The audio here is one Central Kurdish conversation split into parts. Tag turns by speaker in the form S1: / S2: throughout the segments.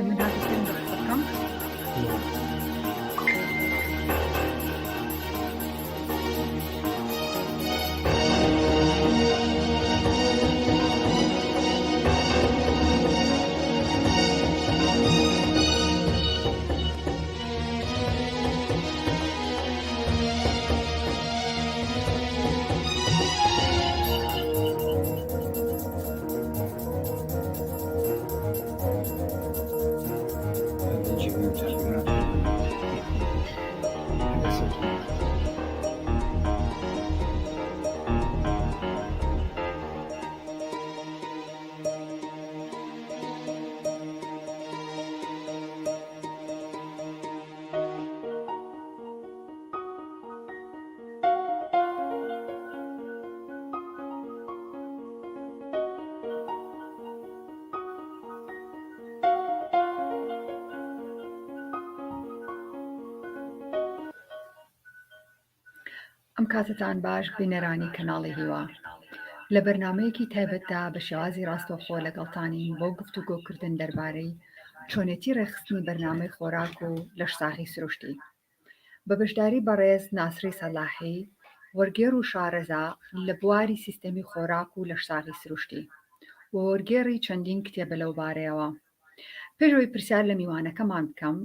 S1: من هذا الفيلم بخصكم ئەم کاتتان باش بینەرانی کەناڵی هیوا لە بەرنامەیەکی تایبەتدا بە شێوازی ڕاستەوخۆ لەگەڵتانین بۆ گفتوگۆکردن دەربارەی چۆنێتی ڕێخستنی بەرنامەی خۆراک و لەشساغی سروشتی بە بەشداری بەڕێز ناسری سەلاحی وەرگێڕ و شارەزا لە بواری سیستەمی خۆراک و لەشساغی سروشتی و وەرگێڕی چەندین کتێبە لەو بارەیەوە. پێشەوەی پرسیار لە میوانەکەمان بکەم،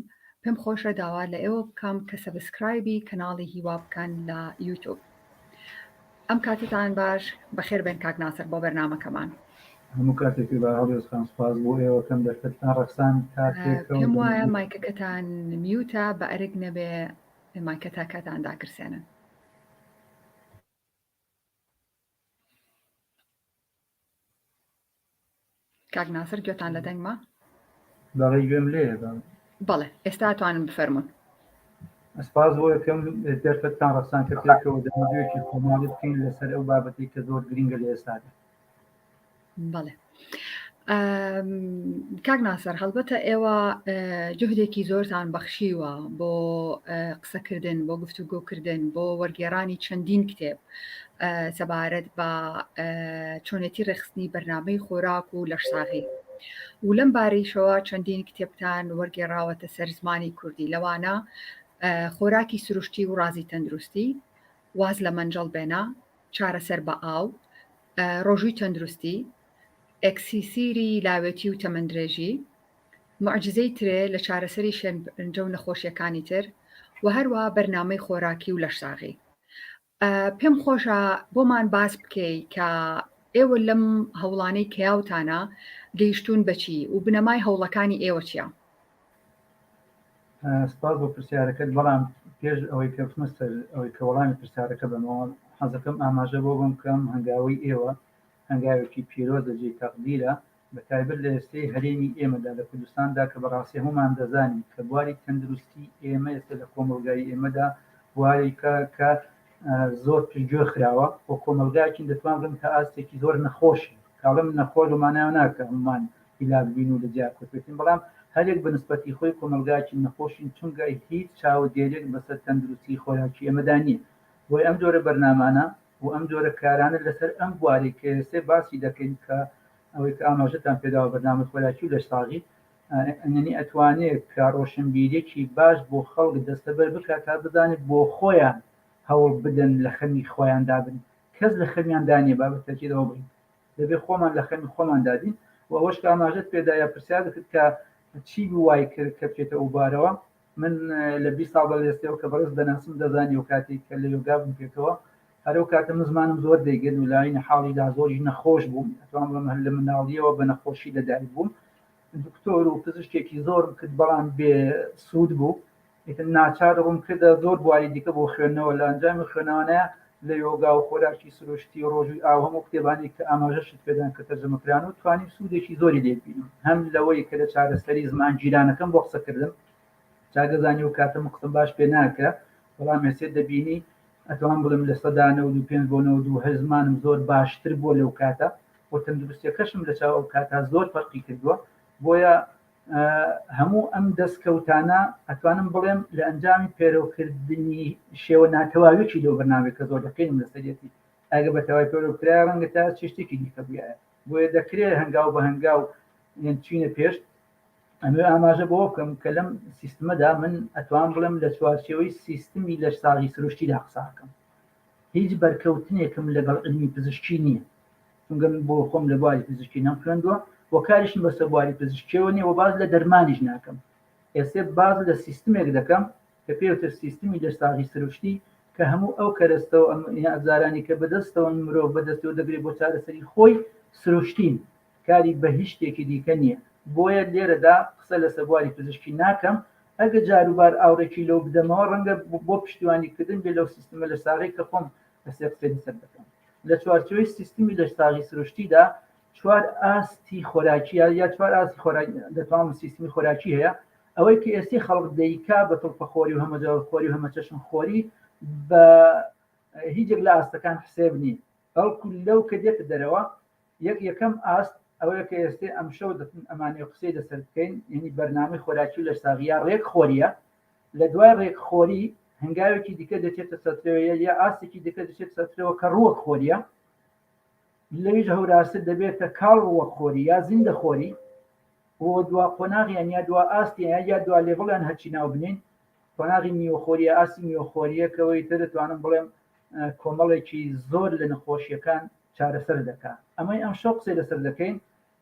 S1: پێم خۆشە داوا لە ئێوە بکەم کە سەبسکرایبی کەناڵی هیوا بکەن لە یوتیوب. ئەم کاتتان باش، بەخێر بێن کاک ناسر بۆ بەرنامەکەمان.
S2: هەموو کاتێکی با هەڵێزخان سپاس بۆ ئێوەکەم دەرفەتتان ڕەخسان
S1: پێم وایە مایکەکەتان میوتە بە ئەرک نەبێ مایکەتا کاتان داکرسێنن. کاک ناسر گوێتان لە دەنگما؟
S2: دەڵی گوێم لێیە
S1: بەڵێ ئێستا توانم بفەرمون.
S2: سپاس بۆ یەکەم دەرفەتتان ڕەخسان کە پێکەوە دەمەوێتی خۆماڵی بکەین لەسەر ئەو بابەتی کە زۆر گرینگە لە ئێستادا.
S1: بەڵێ کاک ناسەر، هەڵبەتە ئێوە جوهدێکی زۆرتان بەخشیوە بۆ قسەکردن، بۆ گفتوگۆکردن، بۆ وەرگێڕانی چەندین کتێب سەبارەت بە چۆنێتی ڕێخستنی بەرنامەی خۆراک و لەشساغی و لەم بارەیشەوە چەندین کتێبتان وەرگێڕاوەتە سەر زمانی کوردی، لەوانە خۆراکی سروشتی و ڕازی تەندروستی، واز لە مەنجەڵ بێنە، چارەسەر بە ئاو، ڕۆژووی تەندروستی، ئەکسیسیری لاوێتی و تەمەندرێژی، معجزەی ترێ لە چارەسەری شێرپەنجە و نەخۆشیەکانی تر و هەروە بەرنامەی خۆراکی و لەشساغی. پێم خۆشە بۆمان باس بکەی کە ئێوە لەم هەوڵانەی کەیاوتانە گەیشتون بەچی و بنەمای هەوڵەکانی ئێوە چییە؟
S2: سپاس بۆ پرسیارەکەت، بەڵام پێش ئەوەی کە بچمە ئەوەی کە وەڵامی پرسیارەکە بمەوە حەزەکەم ئاماژە بۆ بکەم هەنگاوی ئێوە هەنگاوێکی پیرۆزە جێی تەقدیرە بەتایبەت لە ئێستەی هەرێمی ئێمەدا لە کوردستاندا کە بەڕاستی هەمومان دەزانین کە بواری تەندروستی ئێمە ئێستا لە کۆمەڵگای ئێمەدا بوارێکە کە زۆر پێگوێ خراوە بۆ کۆمەلگایەکی دەتوان بڵێم کە ئاستێکی زۆر نەخۆشی کاڵم نەخۆش و ماناو ناکە هەمومان هیلا ببین و لە جیا کوتین، بەڵام هەرێک بەنسبەتی خۆی کۆمەلگایەکی نەخۆشین چونکە هیچ چاودێرێک بەسەر تەندروستی خۆراکی ئێمەدا نییە. بۆی ئەم جۆرە بەرنامانە و ئەم جۆرە کارانە لەسەر ئەم بواری کە ئێستا باسی دەکەین کە ئەوەی کە ئاماژەتان پێداوە بەرنامەی خۆراکی و لەشساغی ئەنی ئەتوانێت کە ڕۆشنبیرێکی باش بۆ خەڵک دەستەبەر بکات تا بزانێت بۆ خۆیان هەوڵ بدەن لە خەمی خۆیان دابن. کەس لە خەمیان دانیە بابەت تەکیدەوە بین دەبێ خۆمان لە خەمی خۆمان دادین و ئەوەش کە ئاماژەت پێدایە پرسیار دەکرد کە چی وای کرد کە بچێتە ئەو بارەوە. من لە 20 ساڵ لەستەوە کە بەڕێز دەناسم دەزانی و کاتێک کە لە یۆگا بووم پێکەوە هەرو کاتە من زمانم زۆر دەیگەن و لاینە حاڵیدا زۆری نەخۆش بووم، ئەتوان بڵێم هەر لە مناڵیەوە بە نەخۆشی لەدایک بووم. دکتۆر و پزیشکێکی زۆر کرد بەڵام بێ سوود بوو، ناچار ڕوم کردە زۆر بواری دیکە بۆ خوێندنەوە لە ئەنجامی خوێنەوەیە لە یۆگا و خۆراکی سروشتی و ڕۆژووی ئاو هەموو کتێبانی کە ئاماژەشت پێدان کە تەرجەمەکران و توانیم سوودێکی زۆری لێبینم، هەم لەوەی کە لە چارەسەری زمان جیرانەکەم بۆ قسەکردم چاگەزانی و کاتەم قسم باش پێ ناکە، بەڵام ێسێ دەبینی ئەتوان بڵم لە 95 بۆ 92 هەر زمانم زۆر باشتر بۆ لەو کاتە بۆ تەندروستیەکەشم لە چاو ئەو کاتە زۆر فەرقی کردووە. بۆیە هەموو ئەم دەستکەوتانە ئەتوانم بڵێم لە ئەنجامی پێرەوکردنی شێوە ناتەواوێکی لەو بەرنامەیە کە زۆر دەکەین لەسەرەتی ئەگە بەتەوای پێرەوکرا ڕەنگە تا چ شتێکی دیکە بووایە. بۆیە دەکرێت هەنگاو بە هەنگاو چینە پێش ئەمێ ئاماژە بۆ بکەم کە لەم سیستمەدا من ئەتوان بڵێم لە چوارچێوەی سیستمی لە ساغی سروشتیدا قساکەم. هیچ بەرکەوتنێکم لەگەڵ علمی پزیشکی نییە، چونکە بۆ خۆم لە بواری پزیشکی نەم خوێندووە و کاریشم بەسەر بواری پزیشکیەوە نیە و باز لە دەرمانیش ناکەم. ئێستا باز لە سیستمێک دەکەم کە پێوتر سیستمی لە ساغی سروشتی کە هەموو ئەو کەرەستەوە ئەزارانی کە بەدەستەوە مرۆڤ بەدەستەوە دەگرێت بۆ چارەسەری خۆی سروشتین، کاری بە هیچ شتێکی دیکە نییە. بۆیە لێرەدا قسە لەسەر بواری پزیشکی ناکەم. ئەگە جاروبار ئاورێکی لەو بدەمەوە ڕەنگە بۆ پشتیوانیکردن بێ لەو سیستمە لە ساغی کە خۆم قسەی سەر دەکەم. لە چوارچێوەی سیستمی لە ساغی سروشتیدا چوار ئاستی خۆراکی یا چوار ئاستی خۆراکی دەتوانم سیستمی خۆراکی هەیە. ئەوەی کە ئێستی خەڵک دەیکا بە تڵپەخۆری و هەمەجاوەخۆری و هەمەچەشم خۆری بە هیچێک لە ئاستەکان حسێب نیە، بەڵکو لەو کە دێتە دەرەوە یەکەم ئاست ئەوەیە کە ئێستا ئەم شەو دەتون ئەمانەی قسەی لەسەر بکەین، یعنی بەرنامەی خۆراکی لە ساغیا ڕێک خۆریە. لە دوای ڕێک خۆری هەنگاوێکی دیکە دەچێتە سەرەوە یا ئاستێکی دیکە دەچێت سەرەوە کە ڕووەک خۆریە، لەویش هەوراستە دەبێتە کاڵ ڕووەک خۆری یا زیندە خۆری و دوا قۆناغیان یا دوا ئاستیان یا دوا لێڤڵیان هەرچی ناو بنین. قۆناغی میوەخۆریە ئاستی میوەخۆریەکەوەی تر دەتوانم بڵێم کۆمەڵێکی زۆر لە نەخۆشیەکان چارەسەر دەکات. ئەمەی ئەم شەو قسەی لەسەر دەکەین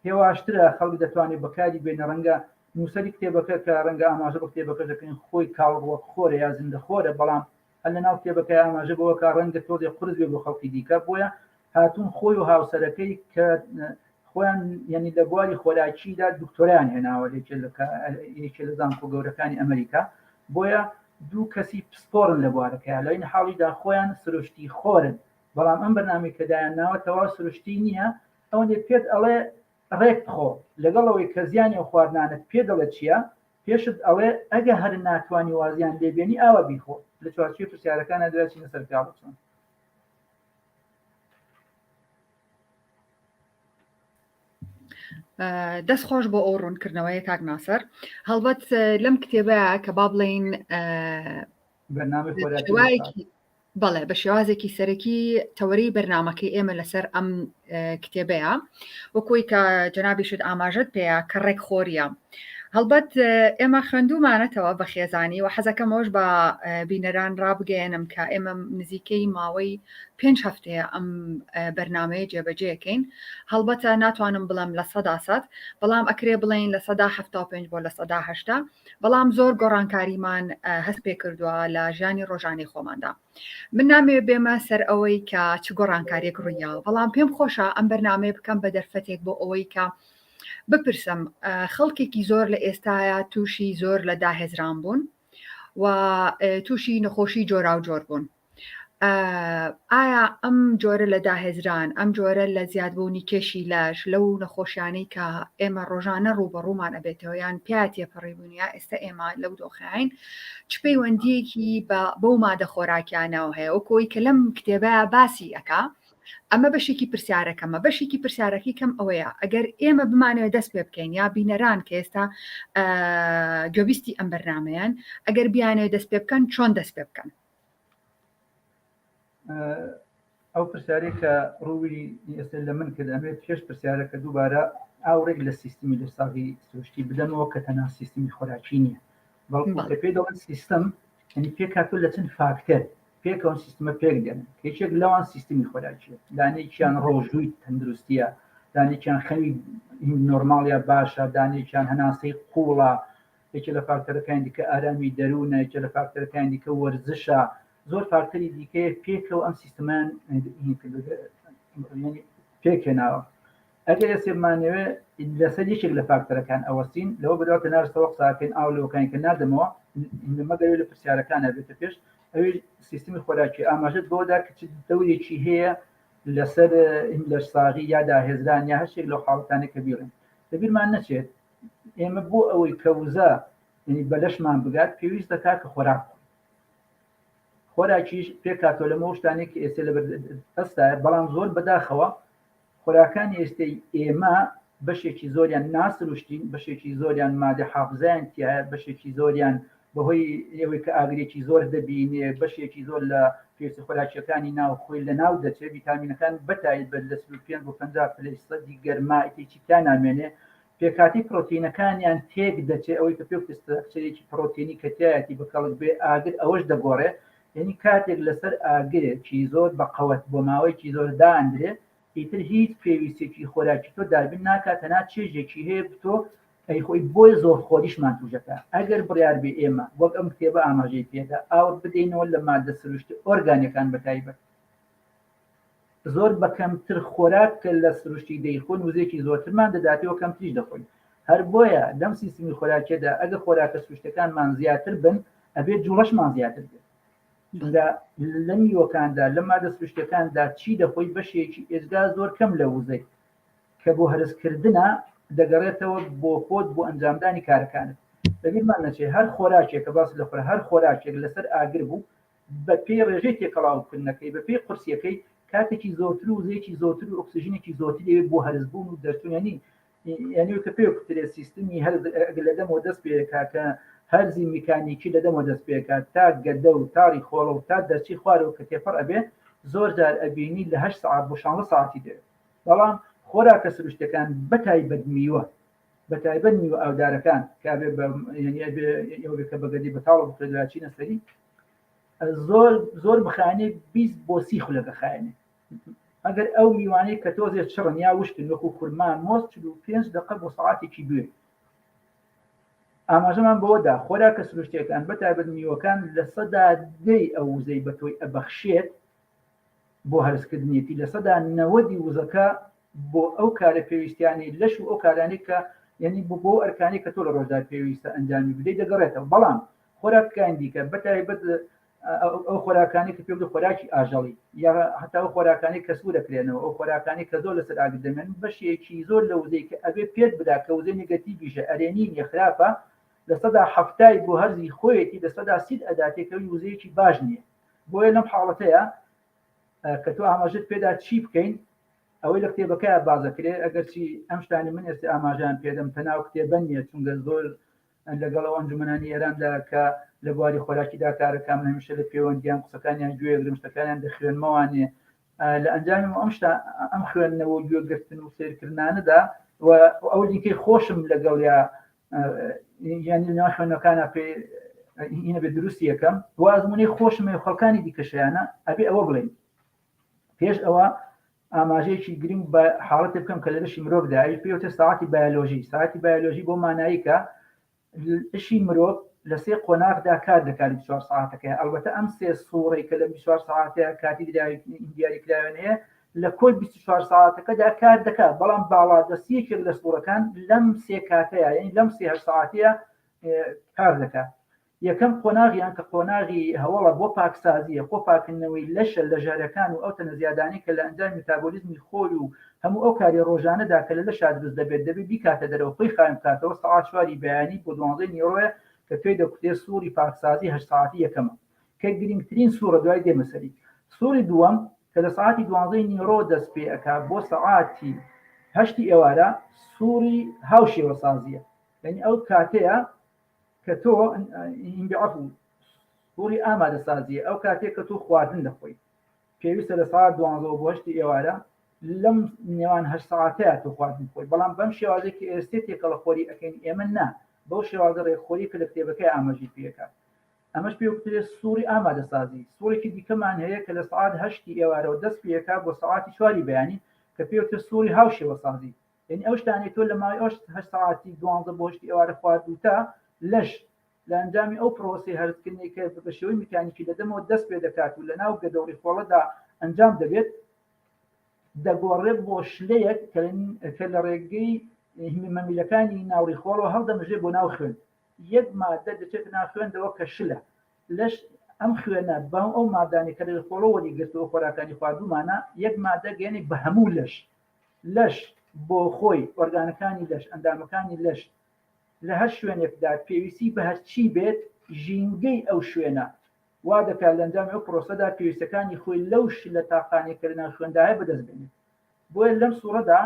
S2: هێواشترە خەڵک دەتوانێت بەکاری بێنە ڕەنگە نووسەری کتێبەکە کە ڕەنگە ئاماژە بە کتێبەکە دەکەین خۆی کاڵڕوەک خۆرە یا زیندە خۆرە، بەڵام هەر لە ناو کتێبەکە ئاماژە بەوە کە ڕەنگە تۆڵی قورس بێ بۆ خەڵکی دیکە. بۆیە هاتوون خۆی و هاوسەرەکەی کە خۆیان یعنی لە بواری خۆراکیدا دکتۆریان هێناوە یەکێ لە زانکۆ گەورەکانی ئەمریکا. بۆیە دوو کەسی پسپۆرن لە بوارەکە لەین حاڵیدا خۆیان سروشتی خۆرن، بەڵام ئەم بەرنامەی کەدایان ناوە تەواو سروشتی نییە. ئەوەندێ پێت ئەڵێ ڕێک بخۆ لەگەڵەوەی کە زیانی و خواردنانت پێ دەڵێ چییە، پێشت ئەڵێ ئەگە هەر ناتوانانی وازیان لێبێنی ئاوە بیخۆ. لە چوارچێوەی پرسیارەکانە دەچینە سەر پیاڵچۆن.
S1: دەست خۆش بۆ ئەو ڕوونکردنەوەی کاک ناسەر. هەڵبەت لەم کتێبەیە کە با بڵێین بەڵێ بە شێوازێکی سەرەکی تەوەری بەرنامەکەی ئێمە لەسەر ئەم کتێبەیە وەکوی کە جەنابیشت ئاماژت پێەیە کە ڕێکخۆریە. هەڵبەت ئێمە خوێندومانەتەوە بە خێزانی و حەزەکەمەوەش بە بینەران ڕابگەێنم کە ئێمە نزیکەی ماوەی 5 هەفتەیە ئەم بەرنامەیە جێبەجێەکەین. هەڵبەتە ناتوانم بڵم لە 100%، بەڵام ئەکرێ بڵین لە 175 بۆ لە 180، بەڵام زۆر گۆڕانکاریمان هەست پێ کردووە لە ژیانی ڕۆژانی خۆماندا. من نامێ بێمە سەر ئەوەی کە چ گۆڕانکاریەک ڕوویە، بەڵام پێم خۆشە ئەم بەرنامەیە بکەم بە دەرفەتێک بۆ ئەوەی کە بپرسم خەڵکێکی زۆر لە ئێستاە تووشی زۆر لە داهێزران بوون و تووشی نەخۆشی جۆرا و جۆر بوون. ئایا ئەم جۆرە لە داهێزران، ئەم جۆرە لە زیادبوونی کێشی لەش لەو نەخۆشیانەی کە ئێمە ڕۆژانە ڕوبەڕوومان ئەبێتەوە یان پیا تێپەڕێبوونیە ئێستا ئێمە لەو دۆخەین چ پەیوەندیەکی بەو مادە خۆراکیانەوە هەیە وەکۆی کە لەم کتێبەیە باسی ئەکا. ئەمە بەشێکی پرسیارەکەمە. بەشێکی پرسیارەکەی کەم ئەوەیە ئەگەر ئێمە بمانەوە دەست پێ بکەین یا بینەران کە ئێستا گوێبیستی ئەم بەرنامەیان ئەگەر بیانەوە دەست پێ بکەن چۆن دەست پێ بکەن؟
S2: ئەو پرسیارەی کە ڕووی ئێستا لە من کرد ئەمێت پێش پرسیارەکە دووبارە ئاورێک لە سیستمی لە ساغی سروشتی بدەنەوە کە تەنها سیستمی خۆراکی نییە، بەڵکو کە پێ دەڵێن سیستم یعنی پێ کاتۆ لە چەند فاکتەر پێکەوە سیستمە پێک دێن. کێچێک لەوان سیستمی خۆراکیە، دانێکیان ڕۆژووی تەندروستیە، دانێکیان خەوی نۆرماڵیا باشە، دانێکیان هەناسەی قوڵە، یەکێ لە فاکتەرەکانی دیکە ئارامی دەروونە، یەکێ لە فاکتەرەکانی دیکە وەرزشە، زۆر فاکتەری دیکەیە پێکەوە ئەم سیستمان پێکێناوە. ئەگەر ئێسێمانەوێ لەسەر یەکێک لە فاکتەرەکان ئەوەستین لەوە بەداوە نارستەوە قساکەین ئاو لەوەکانی کە نادەمەوە مەگەوێ لە پرسیارەکان ئەبێتە پێش ئەوی سیستمی خۆراکی ئاماژت بۆدا کە چ دەورێکی هەیە لەسەر لە ساغی یا داهێزران یا هەشتێک لەو حاڵەتانە کە بیڵێن دەبیرمان نەچێت ئێمە بۆ ئەوەی کەوزە بەلەشمان بگات پێویست دەکات کە خۆراک خۆراکیش پێکاتۆ لەمە شتانێک کە ئێستا لەبەر ئەستایە، بەڵام زۆر بەداخەوە خۆراکانی ئێستای ئێمە بەشێکی زۆریان ناسروشتین، بەشێکی زۆریان مادە حافزایان تایە، بەشێکی زۆریان بەهۆی ئێوەی کە ئاگرێکی زۆر دەبینێ، بەشێکی زۆر لە پێویستە خۆراکیەکانی ناو خۆی لە ناو دەچێت، ڤیتامینەکان بەتایبەت لە 35 بۆ 50% گەرمایەکی تا نامێنێ پێکاتی پرۆتینەکانیان تێک دەچێت ئەوەی کە پێ ستراکچەرێکی پرۆتینی کە تایەتی بەکەڵک بێ ئاگر ئەوەش دەگۆڕێ یعنی کاتێک لەسەر ئاگرێکی زۆر بە قەوەت بۆ ماوەیەکی زۆر دائەندرێ ئیتر هیچ پێویستێکی خۆراکی تۆ دابین ناکات تەنها چێژێکی هەیە بتۆ ئەیخۆی بۆی زۆر خۆریشمان توژەکە ئەگەر بڕیار بێ ئێمە وەک ئەم کتێبە ئاماژەی پێدا ئاور بدەینەوە لە مادە سروشتی ئۆرگانیەکان بەتایبەت زۆر بەکەمتر خۆراک کە لە سروشتی دەیخۆن وزێکی زۆرترمان دەداتەوە کەمتریش دەخۆین هەر بۆیە لەم سیستمی خۆراکێدا ئەگەر خۆراکە سروشتەکانمان زیاتر بن ئەبێت جوڵەشمان زیاتر بێت لە میوەکاندا لە مادە سروشتەکاندا چی دەخۆی بەشێکی ئێجگا زۆر کەم لە وزەی کە بۆ هەرسکردنە دەگەڕێتەوە بۆ خۆت بۆ ئەنجامدانی کارەکانت بەبیرمان نەچێت هەر خۆراکێک کە باس لە خۆر هەر خۆراکێک لەسەر ئاگر بوو بە پێی ڕێژەی تێکەڵاوکردنەکەی بە پێی قورسیەکەی کاتێکی زۆرتر و وزەیەکی زۆرتر و ئۆکسیژنێکی زۆرتر دەوێت بۆ هەرزبوون و دەرچوونێنی یعنی کە پێ وکترێ سیستمی هەر لەدەمەوە دەست پێکات کە هەرزی میکانیکی لەدەمەوە دەست پێکات تا گەدە و تاری خۆڵە و تا دەرچی خوارەوە کە تێپەڕ ئەبێ زۆر جار ئەبینی لە 8 ساعت بۆ 16 ساعتی دەوێت بەڵام خۆراکە سروشتەکان بەتایبەت میوە بەتایبەت میوە ئاودارەکان کابێ کە بەگەدی بەتاڵ بکرێتچینە سەری زۆر بخانێ 20 بۆ 30 خولەکە خایێنێ ئەگەر ئەو میوانەی کە تۆزێت چڕن یا وشتن وەکو خورمان مۆست 45 دقیقە بۆ ساعتێکی دوێ ئاماژەمان بەوەدا خۆراکە سروشتەکان بەتایبەت میوەکان لە سەدا دەی ئەو وزەی بە تۆی ئەبەخشێت بۆ هەرسکردنیەتی لە سەدا 90 وزەکە بۆ ئەو کارە پێویستیانی لەش و ئەو کارانی کە یعنی بۆ ئەرکانی کە تۆ لە ڕۆژدا پێویستە ئەنجامی بدەیت دەگەڕێتەوە بەڵام خۆراکەکان دیکە بەتایبەت ئەو خۆراکانی کە پێ خۆراکی ئاژەڵی یا هەتا ئەو خۆراکانی کە سوور دەکرێنەوە ئەو خۆراکانی کە زۆر لەسەر ئاگر دەمێن بەشێکی زۆر لە وزەی کە ئەبێ پێت بدا کە وزەی نێگەتیڤیشە ئەرێنین یەخراپە لە سەدا هەفتای بۆ هەرزی خۆیەتی لە سەدا 30 ئەداتێکەوەی وزەیەکی باش نییە بۆیە لەم حاڵەتەیە کە تۆ ئاماژت پێدا چی بکەین ئەوەی لە کتێبەکەی بازەکرێ ئەگەرچی ئەم شتانی من ئێستا ئاماژیان پێدەم تەناو کتێبە نیە چونکە زۆر لەگەڵەوە ئەنجومەنانی ئێراندا کە لە بواری خۆراکیدا کارەکان هەمیشە لە پەیوەندیان قسەکانیان گوێگرم شتەکانیان دەخوێنمەوانێ لە ئەنجامی ئەم خوێندنەوە و گوێگرتن و سیرکردانەدا ئەو دیکەی خۆشم لەگەڵ یانی ناو خوێنەکانە پێ هینە بێ دروستی یەکەم وازمونەی خۆشمە خەڵکانی دیکەشیانە ئەبێ ئەوە بڵێن پێش ئەوە ئاماژەیەکی گرنگ بە حاڵەت بکەم کە لە لەشی مرۆڤدا پێوتە ساعتی بایۆلۆژی بۆ ماناییکە لەشی مرۆڤ لە 3 قۆناغدا کار دەکات 24 ساعتەکە ئەلبەتە ئەم 3 سوورەی کە لە 24 ساعتەیە کاتی دیاریکراوێنەیە لە کۆی 24 ساعتەکەدا کار دەکات بەڵام باڵا دەستیەکێک لە سوورەکان لەم 3 کاتەیە یعنی لەم 3 ساعتەیە کار دەکات یەکەم قۆناغیان کە قۆناغی هەوڵە بۆ پاکسازیە خۆ پاکردنەوەی لەشە لە ژارەکان و ئەو تەنە زیادانی کە لە ئەنجام مێتابۆلیزمی خۆی و هەموو ئەو کاری ڕۆژانەدا کە لە لەشا دروست دەبێت بیکاتە دەرەوە خۆی خایم کاتەوە سەعات 4 بەیانی بۆ 12 نیرۆیە کە توێ دەکوتێ سووری پاکسازی 8 ساعتی یەکەمە کە گرنگترین سوورە دوای دێمەسەری سووری دووەم کە لە ساعتی 12 نیرۆ دەست پێ ئەکا بۆ ساعتی 8 ئێوارە سووری هاوشێوەسازیە یعنی ئەو کاتەیە کە تۆ ئینبعفو سووری ئامادەسازیە ئەو کاتێک کە تۆ خواردن دەخۆی پێویستە لە ساعت 12 بۆ 8 ئێوارە لەم نێوان 8 ساعتەیە تۆ خواردن خۆی بەڵام بەم شێوازێکی ئێستا تێکەڵە خۆری ئەەکەین ئێمە نا بەو شێوازە ڕێکخۆری کە لە کتێبەکەی ئاماژی پێکات ئەمەش پێ وکترێت سووری ئامادەسازی سوورێکی دیکەمان هەیە کە لە ساعت 8 ئێوارەوە دەست پێکا بۆ ساعتی 4 بەیانی کە پێوتە سووری هاوشێوەسازی یعنی ئەو شتانی تۆ لە ماوەی 8 ساعتی 12 بۆ 8 ئێوارە خواردوتە لەش لە ئەنجامی ئەو پرۆسی هەرسکردنی کە بە شێوەی میکانیکی لەدەمەوە دەست پێ دەکات و لە ناو گەدەوری خۆڵەدا ئەنجام دەبێت دەگۆڕێت بۆ شلەیەک کە لە ڕێگەی مەمیلەکانی ناوڕی خۆڵەوە هەڵدەمژێ بۆ ناو خوێن یەک مادە دەچێت ناو خوێندەوە کە شلە لەش ئەم خوێنە بە ئەو مادانی کە لە خۆڵەوە وەریگرتەوە خۆراکانی خواردومانە یەک مادە گەێنێک بە هەموو لەش بۆ خۆی ئۆرگانەکانی لەش ئەندامەکانی لەش لە هەر شوێنێکدا پێویستی بە هەرچی بێت ژینگەی ئەو شوێنە وا دەکات لە ئەنجامی ئەو پرۆسەدا پێویستەکانی خۆی لەوش لە تاقانێک کە لە ناو خوێنداهەیە بەدەست بێنێت بۆیە لەم سوورەدا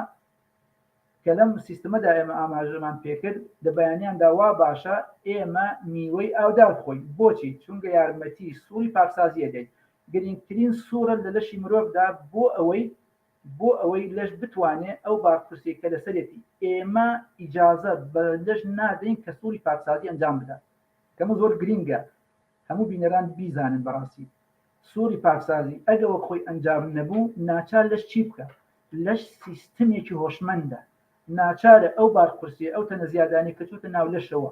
S2: کە لەم سیستەمەدا ئێمە ئاماژەمان پێکرد لە بەیانیاندا وا باشە ئێمە میوەی ئاودار خۆی بۆچی چونکە یارمەتی سووری پاکسازیە دەیت گرنگترین سوورە لە لەشی مرۆڤدا بۆ ئەوەی بۆ ئەوەی لەش بتوانێت ئەو بارپرسی کە لەسەرێتی ئێمە ئیجازە بە لەش نادەین کە سووری پاکسازی ئەنجام بدات کەمە زۆر گرینگە هەموو بینەران بیزانن بەڕاستی سووری پاکسازی ئەگەوە خۆی ئەنجام نەبوو ناچار لەش چی بکە لەش سیستمێکی هۆشمەندە ناچارە ئەو بارپرسی ئەو تەنە زیادانی کە چوتە ناو لەشەوە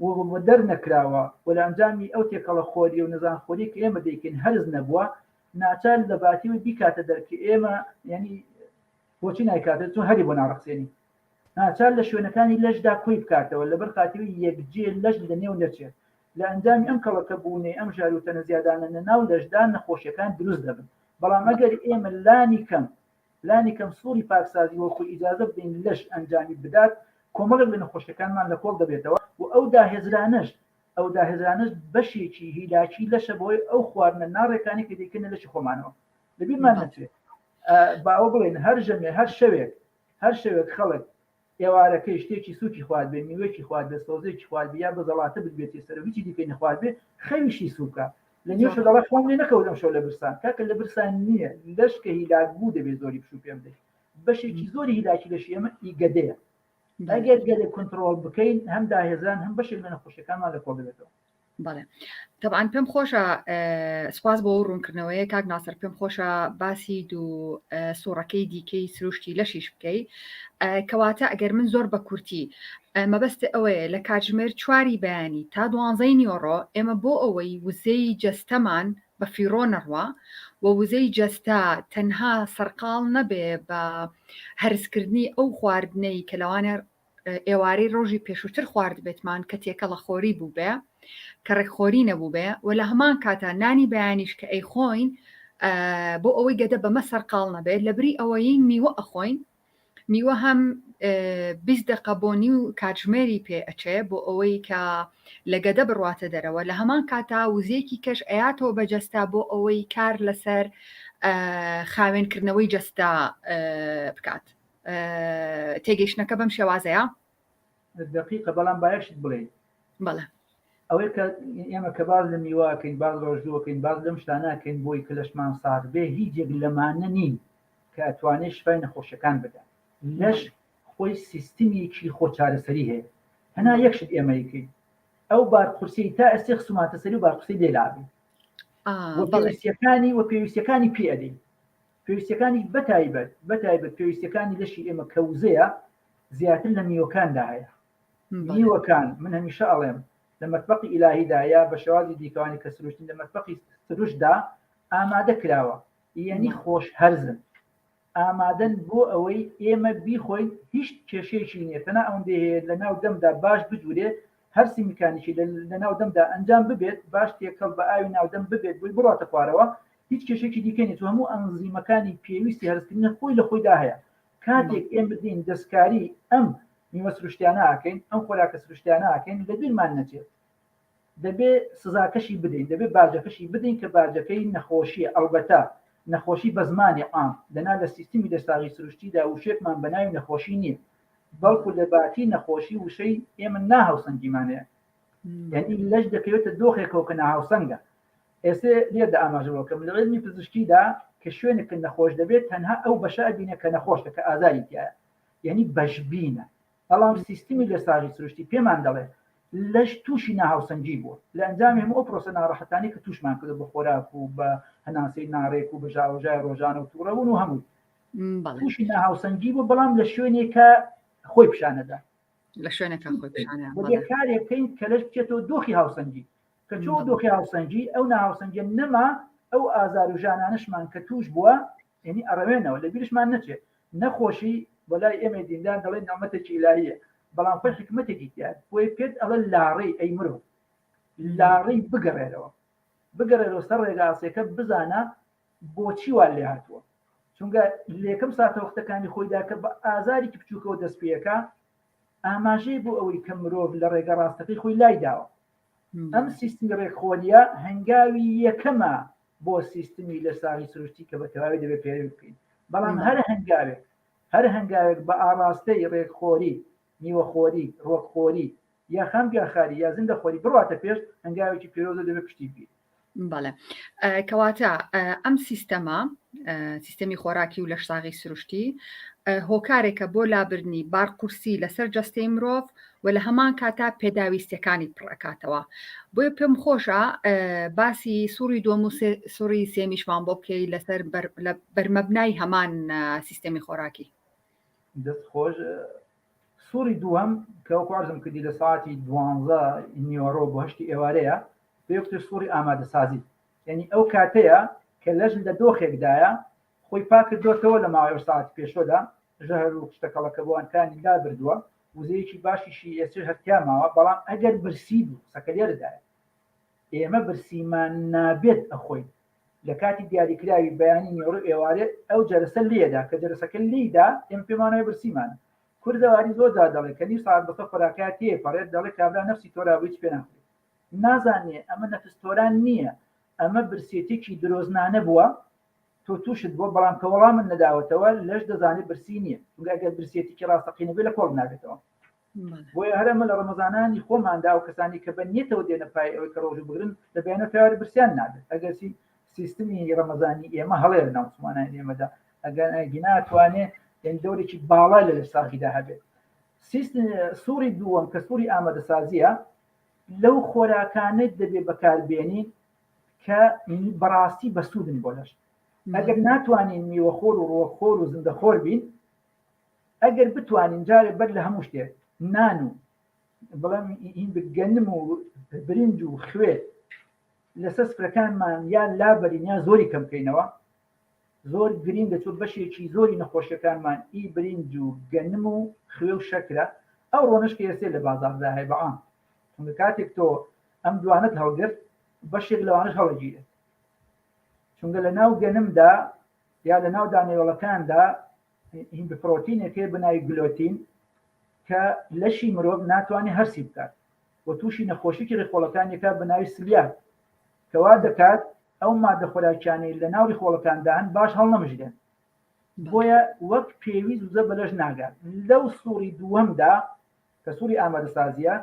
S2: و دەرنەکراوە و لە ئەنجامی ئەو تێکەڵە خۆری و نەزانخۆری کە ئێمە دەیکەین هەرز نەبووە ناچار لە باتیوە بیکاتە دەرکە ئێمە ینی بۆچی نایکاتە چون هەری بۆ ناڕەخسێنی ناچار لە شوێنەکانی لەشدا کۆی بکاتەوە لەبەر خاتیوی یەکجێ لەش لە نێو نەچێت لە ئەنجامی ئەم کەڵەکە بوونێ ئەم ژار و تەنە زیادانە نەناو لەشدا نەخۆشیەکان دروست دەبن بەڵام ئەگەر ئێمە لانی کەم سووری پاکسازی وەکو ئیجازە بدەین لەش ئەنجامی بدات کۆمەڵێک لە نەخۆشیەکانمان لە کۆڵ دەبێتەوە و ئەو داهێزرانش بەشێکی هیلاکی لەشە بۆی ئەو خواردنە ناڕێکانی کە دەیکەنە لەشی خۆمانەوە لەبیرمان نەچێت باوە بڵێن هەر ژەمێ هەر شەوێک خەڵک ئێوارەکەی شتێکی سووکی خوارد بێ میوەکی خوارد بێ سۆزێکی خوارد بێ یا بەزەڵاتە ببێتی سەر هیچی دیکەی نەخوارد بێ خەویشی سووکە لە نێو شەدەڵە خۆم لێ نەکەوت ئەم شەو لە برسان کاکە لە برسان نییە لەش کە هیلاک بوو دەبێت زۆری بشوو پێ بدەیت بەشێکی زۆری هیلاکی لەشی ئێمە ئیگەدەیە ئەگەر گەلێ کنترۆل بکەین هەم داهێزان هەم بەشێک لە نەخۆشیەکانمان لە کۆڵ دەبێتەوە
S1: بەڵێ طبعاً پێم خۆشە سپاس بۆ ڕوونکردنەوەی کاک ناسەر پێم خۆشە باسی دوو سوورەکەی دیکەی سروشتی لەشیش بکەی کەواتە ئەگەر من زۆر بە کورتی مەبەستە ئەوەیە لە کاتژمێر 4 بەیانی تا 12 نیۆڕۆ ئێمە بۆ ئەوەی وزەی جەستەمان بە فیرۆ نەڕوا و وزەی جەستا تەنها سەرقاڵ نەبێ بە هەرسکردنی ئەو خواردنەی کە لەوانە ئێوارەی ڕۆژی پێشووتر خوارد بێتمان کە تێکەڵە خۆری بوو بێ کە ڕێکخۆری نەبوو بێ و لە هەمان کاتە نانی بەیانیش کە ئەی خۆین بۆ ئەوەی گەدە بەمە سەرقاڵ نەبێت لەبری ئەوەی میوە ئەخۆین میوە هەم 20 دقە بۆنی و کاتژمێری پێ ئەچێ بۆ ئەوەی کە لە گەدە بڕواتە دەرەوە لە هەمان کاتا وزەیەکی کەش ئەیاتەوە بە جەستا بۆ ئەوەی کار لەسەر خاوێنکردنەوەی جەستا بکات تێگەیشتنەکە بەم شێوازەیە
S2: دقیقە بەڵام بایەشت بڵێ
S1: بەڵێ
S2: ئەوەی کە ئێمە کە باز لە میواکەین باز ڕۆژدووەکەین باز لەم شتاناکەین بۆی کە لەشمان ساغ بێ هیچێک لەمانە نین کە ئەتوانێت شفای نەخۆشیەکان بدات لەش خۆی سیستمیەکی خۆ چارەسەری هەیە هەنا یەکشت ئێمەیەکەی ئەو بارپرسی تا ئەستی خسوماتە سەری و بارپرسی لێلابی پێویستیەکانی پێ ئەدەین پێویستیەکانی بەتایبەت پێویستیەکانی لەشی ئێمە کەوزەیە زیاتر لە میوەکاندا هەیە میوەکان من هەمیشە ئەڵێم لە مەتبەقی ئیلاهیدایە بە شێوازی دیکەوانی کە سروشتین لە مەتبەقی سروشدا ئامادە کراوە یعنی خۆش هەرزن ئامادەن بۆ ئەوەی ئێمە بیخۆین هیچ کێشەیەکی نییە تەنها ئەوەندە هەیە لە ناو دەمدا باش بجوورێ هەرسی میکانیکی لە ناو دەمدا ئەنجام ببێت باش تێکەڵ بە ئاوی ناودەم ببێت بۆی بڕاتە خوارەوە هیچ کێشێکی دیکە نیت و هەموو ئەنزیمەکانی پێویستی هەرسکردنە خۆی لە خۆیدا هەیە کاتێک ئێمە بدەین دەستکاری ئەم میوە سروشتیانە ئاکەین ئەم خۆراکە سروشتیانە ئاکەین لە بیرمان نەچێت دەبێ سزاکەشی بدەین دەبێ باجەکەشی بدەین کە باجەکەی نەخۆشیە ئەڵبەتە نەخۆشی بە زمانی عام لەنا لە سیستمی دەستاغی سروشتیدا وشێکمان بەناوی نەخۆشی نییە بەڵکو لە باتی نەخۆشی وشەی ئێمە ناهاوسەنگیمانەیە یعنی لەش دەکەوێتە دۆخێکەوە کە ناهاوسەنگە ئێسێ لێردا ئاماژەوەکەم لە علمی پزیشکیدا کە شوێنێک نەخۆش دەبێت تەنها ئەو بەشە ئەبینە کە نەخۆشە کە ئازاری تایە یعنی بەشبینە بەڵام سیستمی دەستاغی سروشتی پێمان دەڵێ لەش تووشی ناهاوسەنگی بووە لە ئەنجامی هەموو ئەو پرۆسە ناڕەحەتانی کە تووشمان کردو بە خۆراک و بە هەناسەی ناڕێک و بە ژاوەژای ڕۆژانە و تووڕەبوون و هەمووی تووشی ناهاوسەنگی بوو بەڵام لە شوێنێکە خۆی پیشانەدا
S1: لە شوێنێکە خۆی پیشانە
S2: کارێک بکەین کە لەش بچێتەوە دۆخی هاوسەنگی کە چۆ دۆخی هاوسەنگی ئەو ناهاوسەنگیە نەما ئەو ئازار و ژانانشمان کە توش بووە یعنی ئەڕەوێنەوە لە بیرشمان نەچێت نەخۆشی بەلای ئێمە دیندان دەڵێن نعمەتێکی ئیلاهیە بەڵام خۆی حکمەتێکی تیاد بۆی پێت ئەڵە لاڕێی ئەی مرۆ لاڕێی بگەڕێرەوە سەر ڕێگاسێکە بزانە بۆچی وان لێ هاتووە چونکە لێکەم ساتە وەختەکانی خۆیدا کە بە ئازارێکی بچووکەوە دەست پێەکە ئاماژەی بۆ ئەوەی کە مرۆڤ لە ڕێگە ڕاستەکەی خۆی لای داوە ئەم سیستمی ڕێکخۆریە هەنگاوی یەکەمە بۆ سیستمی لە ساغی سروشتی کە بە تەواوی دەبێت پێوی بکەین بەڵام هەر هەنگاوێک بە ئاراستەی ڕێکخۆری میوەخۆری ڕۆکخۆری یا خەم بیاخاری یا زیندەخۆری بڕاتە پێش هەنگاوێکی پیرۆزە دەبێت پشتی بی
S1: بەڵێ کەواتە ئەم سیستەمی خۆراکی و لەش ساغی سروشتی هۆکارێکە بۆ لابردنی بارقورسی لەسەر جەستەی مرۆڤ و لە هەمان کاتا پێداویستەکانی پڕەکاتەوە. بۆیە پێم خۆشە باسی سووری دۆم و سووری سێمیشمان بۆ بکەی لەسەر بەرمەبنای هەمان سیستەمی خۆراکی.
S2: دەست خۆش سووری دووەم کەوەکو عەرزم کردی لە ساعتی 12 نیوەڕۆ بۆ 8 ئێوارەیە پێوتر سووری ئامادەسازی، یعنی ئەو کاتەیە کە لەژ لە دۆخێکدایە خۆی پاکردوتەوە لە ماوەی ساعتی پێشۆدا ژەهر و شتەکەڵەکە بۆوانکانی لا بردووە وزەیەکی باشیشی ئێسر هەرتیا ماوە، بەڵام ئەگەر برسی بوو سەکە لێرەدایە ئێمە برسیمان نابێت ئەخۆی لە کاتی دیاریکراوی بەیانی نیوەڕۆ ئێوارێ ئەو جەرەسە لێدا کە جەرەسەکە لێدا ئێمە پێمانەوەی برسیمان کوردەواری زۆرجار دەڵێ کە نیم ساعت بەسە خۆراکات تێپەڕێت دەڵێ کابرا نەفسی تۆراویچ پێ ناخورێت نازانێ ئەمە نەفستۆران نییە، ئەمە برسێتێکی درۆزنانە بووە تۆ تووشت بۆ بەڵام کە وەڵامن نەداوەتەوە لەش دەزانێت برسی نییە ئەگەر برسێتێکی ڕاستەقینە بێ لە کۆڵ ناگێتەوە. بۆیە هەرەمە لە ڕەمەزانانی خۆماندا و کەسانی کە بەنیەتەوە دێنە پای ئەوەی کە ڕۆژ بگرن لە بەیانە پیاوەری برسیان نابێت ئەگەرسی سیستمی ڕەمەزانی ئێمە هەڵێر ناو مسلمانانی ئێمەدا ئەگەر گیناتوانێ یعنی دەورێکی باڵای لە ساقیدا هەبێت. سووری دووەم کە سووری ئامادەسازیە لەو خۆراکانت دەبێ بەکاربێنین کە بەڕاستی بەسوودن بۆ لەش ئەگەر ناتوانین میوەخۆر و ڕۆخۆر و زندەخۆر بین ئەگەر بتوانین جارێ بەر لە هەموو شتێک نان و بەڵام گەنم و برنج و خوێت لەسەر سفرەکانمان یان لابەرین یان زۆری کەم بکەینەوە زۆر گرینگە چۆن بەشێکی زۆری نەخۆشیەکانمان ئی برنج و گەنم و خوێ و شەکرە ئەو ڕۆنشکە ئێسێ لە بازاڕدا هەیە بەعام چونکە کاتێک تۆ ئەم دوانت هەڵگرت بەشێک لەوانش هەڵەگیرێت چونکە لە ناو گەنمدا یا لە ناو دانەوێڵەکاندا هین پرۆتینێکێ بناوی گلۆتین کە لەشی مرۆڤ ناتوانێت هەرسی بکات و تووشی نەخۆشیی ڕێخۆڵەکانێکە بناوی سلیات کەوا دەکات ئەو مادە خۆراکیانەی لە ناو ڕێخۆڵەکاندان باش هەڵ نەمژدێن بۆیە وەک پێویست وزە بەلەش ناگات. لەو سووری دووەمدا کە سووری ئامادەسازیە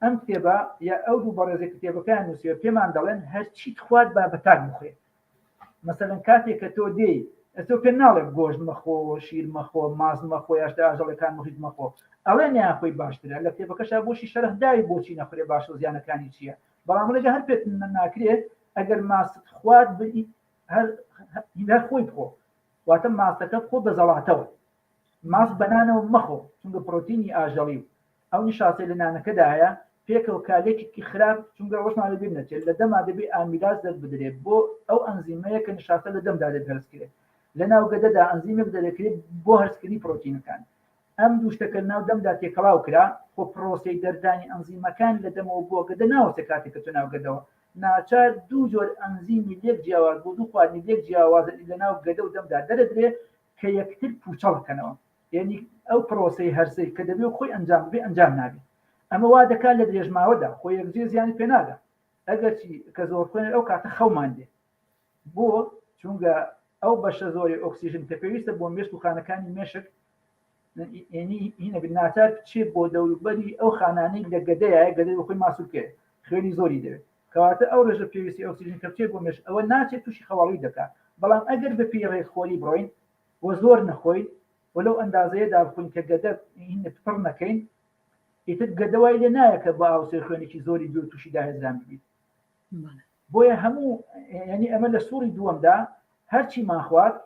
S2: ئەم کتێبە یا ئەو دوو بەڕێزی کتێبەکان نووسێ پێمان دەڵێن هەرچیت خوارد با بەتاک بخوێ مەسەلەن کاتێک کە تۆ دێی ئەتۆ پێ ناڵێت گۆشت مەخۆ شیر مەخۆ ماز مەخۆ یاشتا ئاژەڵەکان مخیت مەخۆ ئەڵێ نیان خۆی باشترە لە کتێبەکەشا بۆشی شەرح داوی بۆچی نەخورێ باش و زیانەکانی چییە بەڵام لەگە هەر پێت ناکرێت ئەگەر ماست خوارد هەر خۆی بخۆ واتە ماستەکە بخۆ بە زەڵاتەوە ماست بەنانەوە مەخۆ چونکە پرۆتینی ئاژەڵی و ئەو نیشاسەی لە نانەکەدایە پێکەوە کالێکێکی خراپ چونکە ڕۆژمان لەبیر نەچێت لە دەما دەبێ ئامیلاز دەست بدرێت بۆ ئەو ئەنزیمەیە کە نیشاسە لە دەمدا دەرزکرێت لە ناو گەدەدا ئەنزیمێک دەرەکرێت بۆ هەرسکردنی پرۆتینەکان ئەم دوو شتەکە ناو دەمدا تێکەڵاو کرا خۆ پرۆسی دەردانی ئەنزیمەکان لە دەمەوە بۆ گەدە ناوەسێ کاتێک کە تۆ ناو گەدەوە ناچار دوو جۆر ئەنزیمی لێک جیاواز بۆ دوو خواردنی لێک جیاواز لە ناو گەدە و دەمدا دەرەدرێت کە یەکتر پوچەڵەکەنەوە یعنی ئەو پرۆسی هەرسەی کە دەبێت خۆی ئەنجام بێ ئەنجام نابێت ئەمە وا دەکات لە درێژماوەدا خۆی یەکجێ زیانی پێ نادا ئەگەرچی کە زۆر خوێنێت ئەو کاتە خەومان دێ بۆ چونکە ئەو بەشە زۆری ئۆکسیژن کە پێویستە بۆ مێشک و خانەکانی مێشک هینە ناچار بچێ بۆ دەوروبەری ئەو خانانەی لە گەدەیە گەدەی بە خۆی ماسوولکێ خوێنی زۆری دەوێت کەواتە ئەو ڕێژە پێویستی ئۆکسیژن کە بچێ بۆ مێشک ئەوە ناچێت تووشی خەواڵی دەکات بەڵام ئەگەر بە پێی ڕێکخۆری بڕۆین و زۆر نەخۆین وەلەو ئەندازەیەدا بخۆین کە گەدە پڕ نەکەین ئیتر گەدەوای لێ نایە کە بە ئاوسێ خوێنێکی زۆری دوور تووشی داهێزران ببیت بۆیە هەموو یعنی ئەمە لە سووری دووەمدا هەرچی ماخوات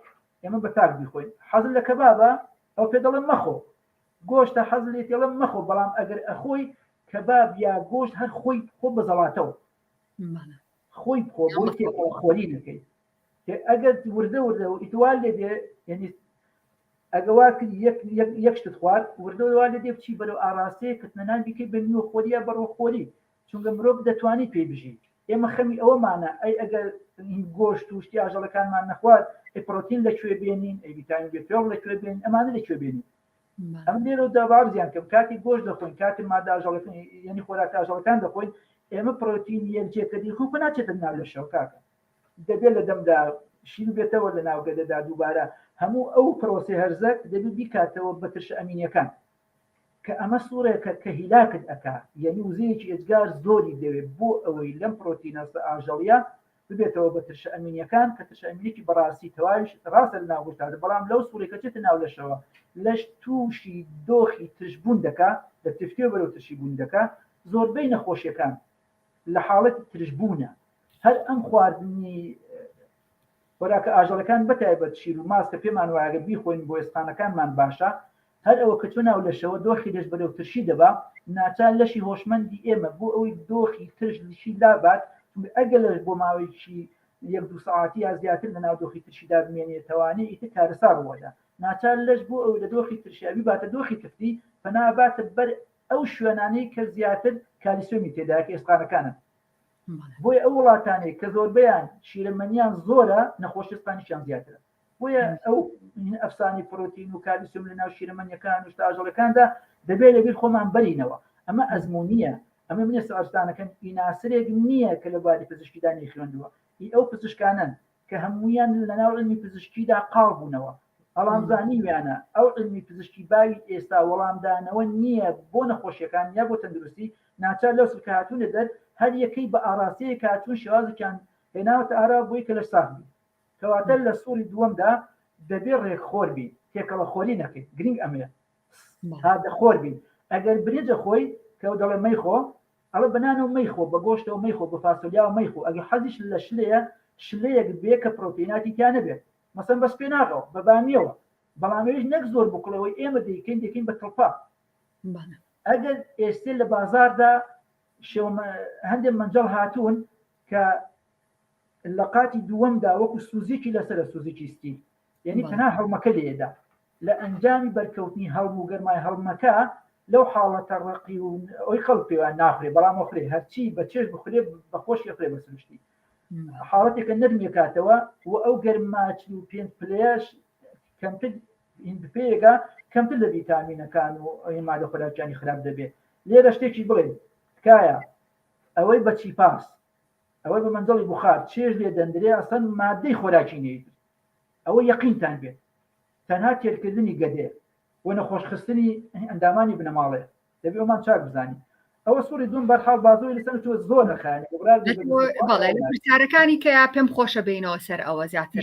S2: ئێمە بەتاک بیخۆین حەزل لە کەبابە ئەو پێ دەڵێن مەخۆ گۆشتە حەز لێت دەڵێن مەخۆ بەڵام ئەگەر ئەخۆی کەباب یا گۆشت هەر خۆی خۆ بەزەڵاتەوە خۆی بخۆ بۆی تێخۆری نەکەی ئەگەر وردە و ئیتوال لێ دێ یعنی ئەگەوا یەک شت خوارد وردەوە لێ دێ بچی بەرەو ئاراستەیە کەتنەنان بیکەی بە میوەخۆریە بەڕۆخۆری چونکە مرۆڤ دەتوانێت پێی بژی ئێمە خەمی ئەوەمانە ئەی ئەگەر گۆشت و شتی ئاژەڵەکانمان نەخوارد پرۆتین لەکوێ بێنین ڤیتامین B12 لەکوێ بێنین ئەمانە لەکوێ بێنین ئەم لێرە دابارزیان کەم کاتی گۆشت دەخۆین کاتی مادە ئاژەڵەکان یعنی خۆراک ئاژەڵەکان دەخۆین ئێمە پرۆتین یەکجێکەدی خوب ناچێتە ناو لەشەوە کاکە دەبێت لە دەمدا شیر بێتەوە لە ناو گەدەدا دووبارە هەموو ئەو پرۆسی هەرزەک دەبێت بیکاتەوە بە ترشە ئەمینیەکان کە ئەمە سوورێکە کە هیلاکت ئەکا یعنی وزەیەکی ئێجگار زۆری دەوێت بۆ ئەوەی لەم پرۆتینە ئاژەڵیە ببێتەوە بە ترشە ئەمینیەکان کە ترشە ئەمینێکی بەڕاستی تەواویش ڕاستە لە ناوگوشتدا بەڵام لەو سوورێکە چێتە ناو لەشەوە لەش تووشی دۆخی ترشبوون دەکا لە تفتێ بەرەو ترشی بوون دەکا زۆربەی نەخۆشیەکان لە حاڵەتی ترشبوونە هەر ئەم خواردنی خۆراکە ئاژەڵەکان بەتایبەت شیر و ماست کە پێمان وایە بیخۆین بۆ ئێستانەکانمان باشە هەر ئەوە کە چۆ ناو لەشەوە دۆخی لەش بەرەو ترشی دەبا ناچار لەشی هۆشمەندی ئێمە بۆ ئەوەی دۆخی ترشی لابات ئەگە لەش بۆ ماوەیەکی 1-2 ساعتی یا زیاتر لە ناو دۆخی ترشیدا بمێنێتەوانی ئیتر کارەسا ڕوەدا ناچار لەش بۆ ئەو لە دۆخی ترشیابی باتە دۆخی تفتی پەناباتە بەر ئەو شوێنانەی کە زیاتر کالیسیۆمی تێدا کە ئێسقانەکانن بۆیە ئەو وڵاتانەی کە زۆربەیان شیرەمەنیان زۆرە نەخۆشیستانیشیان زیاترە بۆیە ئەو ئەفسانی پرۆتین و کالیسیۆم لە ناو شیرەمەنیەکان و ئاژەڵەکاندا دەبێت لەبیر خۆمان بەرینەوە ئەمە ئەزمونیە ئەمە منە سەرستانەکەن ئیناسرێک نییە کە لە باری پزیشکیدانی خوێندووە ئەو پزیشکانن کە هەمویان لە ناو علمی پزیشکیدا قاڵ بوونەوە ئەڵامزانی ویانە ئەو علمی پزیشکی باوی ئێستا وەڵامدانەوە نییە بۆ نەخۆشیەکان یا بۆ تەندروستی ناچار لەو سکە هاتوونە دەر هەر یەکەی بە ئاراسەیە کاتون شێوازێکیان هێناوەتە ئارا بۆی کە لە ساحبی کەواتە لە سووری دووەمدا دەبێت ڕێکخۆر بی تێکەڵە خۆری نەکەیت گرنگ ئەمەیە هادەخۆر بین ئەگەر برێجە خۆی کە دەڵێ مەیخۆ ئەڵە بەنانە و مەیخۆ بە گۆشتەوە مەیخۆ بە فاسۆلیا و مەیخۆ ئەگەر حەزیش لە شلەیە شلەیەک بێ کە پرۆتیناتی تیانە بێت مەسەن بەس پێ ناغەوە بە بامیەوە بەڵامەوەیش نەک زۆر بکڵەوەی ئێمە دەکەین بە تڵپا ئەگەر ئێستێ لە بازاردا هەندێک منجەڵ هاتوون کە لە قاتی دووەمدا وەکو سوزیکی لەسەرە سوزیکی ستی یعنی تەنها هەڵمەکە لێدا لە ئەنجامی بەرکەوتنی هەڵم و گەرمای هەڵمەکە لەو حاڵەتە ڕقی و ئەوی خەڵک پێوان ناخرێ بەڵام ئەخرێ هەرچی بە چێش بخورێ بەخۆش یەخرێ بە سروشتی حاڵەتێکە نەرمێ کاتەوە و ئەو گەرماچ و پێنج پلەیەش کەمتر پێیەگا کەمتر لە ڤیتامینەکان و ئەمادە خۆراکیانی خراپ دەبێت لێرە شتێکی بڵێ تکایە ئەوەی بەچی پاس ئەوەی بە منجەڵی بخار چێژ لێ دەندرێ ئەسەن مادەی خۆراکی نێت ئەوە یەقینتان بێت تەنها تێرکردنی گەدێ و نەخۆشخستنی ئەندامانی بنەماڵێ دەبێ ئەومان چاک بزانین ئەوە سووری دوم بەرحاڵ بازۆی لەسەر تۆ زۆر نەخانێ
S1: پرسیارەکانی کە پێم خۆشە بینەوە سەر ئەوە زیاتر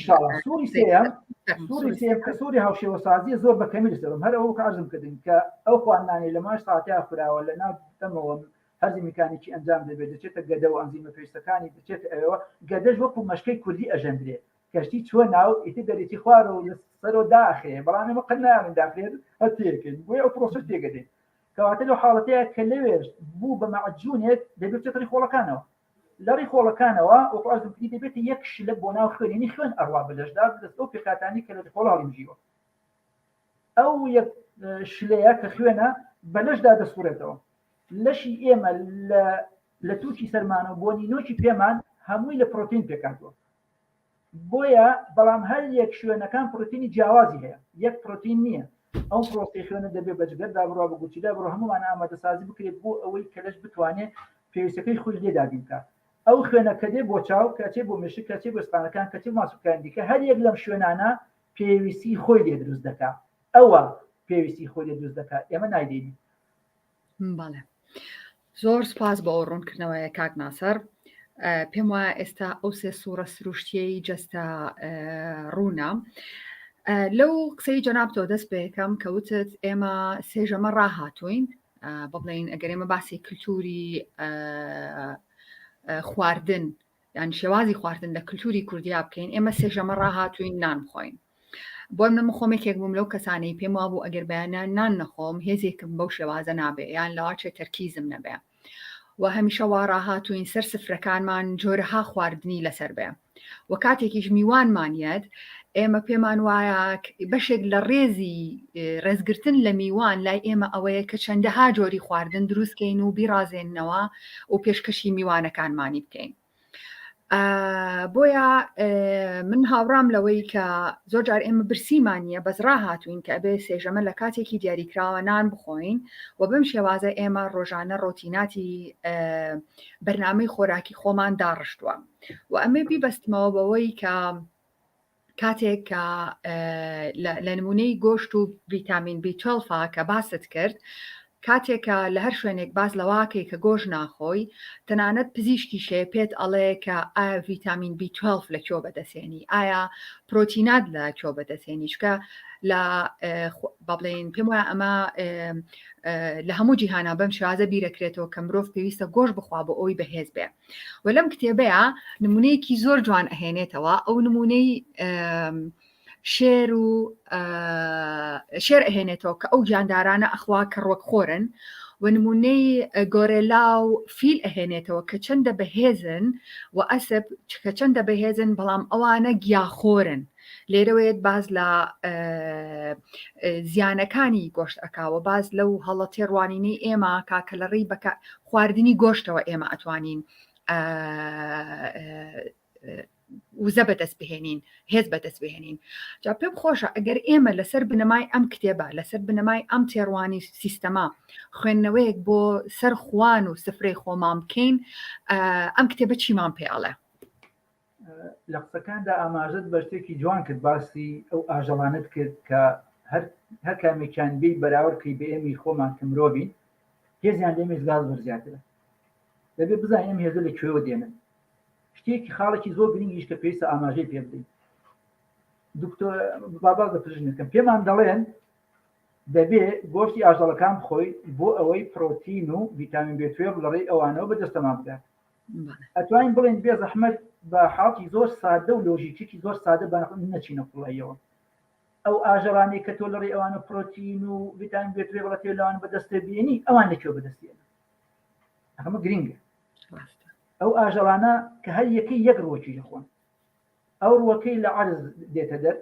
S2: سووری سێم کە سووری هاوشێوەسازی زۆر بەکەمی لەسەرم هەر ئەوە کارزم کردن کە ئەو خواردنانەی لە ماش ساعتیا خوراوە لە ناو دەمەوە هەرزی میکانیکی ئەنجام دەبێت دەچێتە گەدە و ئەنزیمە پێویستەکانی دەچێت ئەوەوە گەدەش وەکو مەشکەی کوردی ئەژەندرێت کەشتی چوە ناو ئیتی دەرێتی خوارە و لەسەرەوە داخێ بەڵام ئێمە قەت نایڵین داخرێت هەر تێکرد بۆیە ئەو پرۆسەس تێگەدێت کەواتە لەو حاڵەتەیە کە لەوێش بوو بە مەعجوونێک دەبێت بچێتە ڕیخۆڵەکانەوە لە ڕیخۆڵەکانەوە وەکو ئەرزم کردی دەبێت یەک شلە بۆ ناو خوێنی خوێن ئەڕوا بەلەشدا دەست ئەو پێکاتانی کە لە ڕیخۆڵە هەڵیمژیوە ئەو یەک شلەیە کە خوێنە بەلەشدا دەسوڕێتەوە لەشی ئێمە لە تووشی سەرمانە بۆ نینۆکی پێمان هەمووی لە پرۆتین پێکاتوە بۆیە بەڵام هەر یەک شوێنەکان پرۆتینی جیاوازی هەیە یەک پرۆتین نییە ئەو پرۆسی خوێنە دەبێت بەجگەردا بڕوا بە گوچیدا بڕۆ هەمومان ئامادەسازی بکرێت بۆ ئەوەی کەلەش بتوانێت پێویستەکەی خۆی لێدابین بکات ئەو خوێنە کە دێ بۆ چاو کەچێ بۆ مشک کەچێ بۆ ستانەکان کەچێ ماسوکان دیکە هەر یەک لەم شوێنانە پێویستی خۆی لێ دروست دەکات ئەوە پێویستی خۆی لێ دروست دەکات ئێمە نایدێنین
S1: بەڵێ زۆر سپاس بە ئەو ڕوونکردنەوەیە کاک ناسەر پێم وایە ئێستا ئەو سێ سوورە سروشتیەی جەستە ڕوونە لەو قسەی جەناب تۆ دەست بە یەکەم کەوتت ئێمە سێژەمە ڕاهاتوین بڵێن ئەگەر ئێمە باسی کللتوری خواردن یان شێوازی خواردن لە کللتوری کوردیا بکەین ئێمە سێژەمە ڕاهاتوین نان بخۆین بۆم نە خۆمێکێک بووم لەو کەسانەی پێم وا بوو ئەگەر بەیانە نان نەخۆم هێزێکم بەو شێوازە نابێ یان لەواچێ تەرکیزم نەبێ و هەمیشە وا ڕاهاتوین سەر سفرەکانمان جۆرەها خواردنی لەسەر بێ و کاتێکیش میوانمانیەت ئێمە پێمان وایە بەشێک لە ڕێزی ڕێزگرتن لە میوان لای ئێمە ئەوەیە کە چەندەها جۆری خواردن دروستکەین و بیرازێننەوە و پێشکەشی میوانەکانمانی بکەین بۆیە من هاوڕام لەوەی کە زۆر جار ئێمە برسیمانیە بەس ڕاهاتوین کە ئەبێ سێژەمە لە کاتێکی دیاریکراوە نان بخۆین و بەم شێوازە ئێمە ڕۆژانە ڕۆتیناتی بەرنامەی خۆراکی خۆمان داڕشتووە و ئەمێ بیبەستمەوە بەوەی کە کاتێک کە لە نمونەی گۆشت و ڤیتامین B12 کە باست کرد کاتێکە لە هەر شوێنێک باز لەواکەی کە گۆژ ناخۆی تەنانەت پزیشکیشێ پێت ئەڵێ کە ئایا ڤیتامین B12 لە کۆ بەدەسێنی ئایا پرۆتینات لە کۆ بەدەسێنی چکە لە بەڵێن پێم وایە ئەمە لە هەموو جیهانا بەم شازە بیرەکرێتەوە کە مرۆڤ پێویستە گۆژ بخوا بۆ ئەوی بەهێز بێ و لەم کتێبەیە نمونەیەکی زۆر جوان ئەهێنێتەوە ئەو نمونەی شێر ئەهێنێتەوە کە ئەو گیاندارانە ئەخوا کە ڕوەکخۆرن و نمونەی گۆرێلا و فیل ئەهێنێتەوە کە چەندە بەهێزن و ئەسب کە چەندە بەهێزن بەڵام ئەوانە گیاخۆرن لێرەوەیت باز لە زیانەکانی گۆشت ئەکاوە باز لەو هەڵە تێڕوانینەی ئێمە کاکە لە ڕێی بەکە خواردنی گۆشتەوە ئێمە ئەتوانین وزە بەدەست بهێنین هێز بەدەست بهێنین جا پێم خۆشە ئەگەر ئێمە لەسەر بنەمای ئەم کتێبە لەسەر بنەمای ئەم تێڕوانی سیستەما خوێندنەوەیەک بۆ سەر خوان و سفرەی خۆمان بکەین ئەم کتێبە چیمان پێڵێ
S2: لە قسەکاندا ئاماژەت بەشتێکی جوان کرد باسی ئەو ئاژەڵانت کرد کە هەر کامێکیان بێ بەراوردکەی بە ئێمەی خۆمان کە مرۆڤین هێزیان لێمە زگاز وەرزیاترە دەبێت بزانین ئەم هێزە لەکوێوە دێنن شتێکی خاڵێکی زۆر گرنگیش کە پێویستە ئاماژەی پێ بدەین دکتۆر باباز دەپژنەکەم پێمان دەڵێن دەبێ گۆشتی ئاژەڵەکان بخۆی بۆ ئەوەی پرۆتین و ڤیتامین B12 لە ڕێی ئەوانەوە بەدەستەمان بدات ئەتوانین بڵێن بێ زەحمەت بە حاڵی زۆر سادە و لۆژیکێکی زۆر سادە نەچینە قوڵایەوە ئەو ئاژەڵانەی کە تۆ لە ڕێی ئەوانە پرۆتین و ڤیتامین B12 بڵێت لەوان بەدەستە بێنی ئەوان لەکوێ بەدەستێنن ئەمە گرنگە ئەو ئاژەڵانە کە هەر یەکەی یەک ڕۆکی دەخۆن ئەو ڕوەکەی لە عەرز دێتە دەر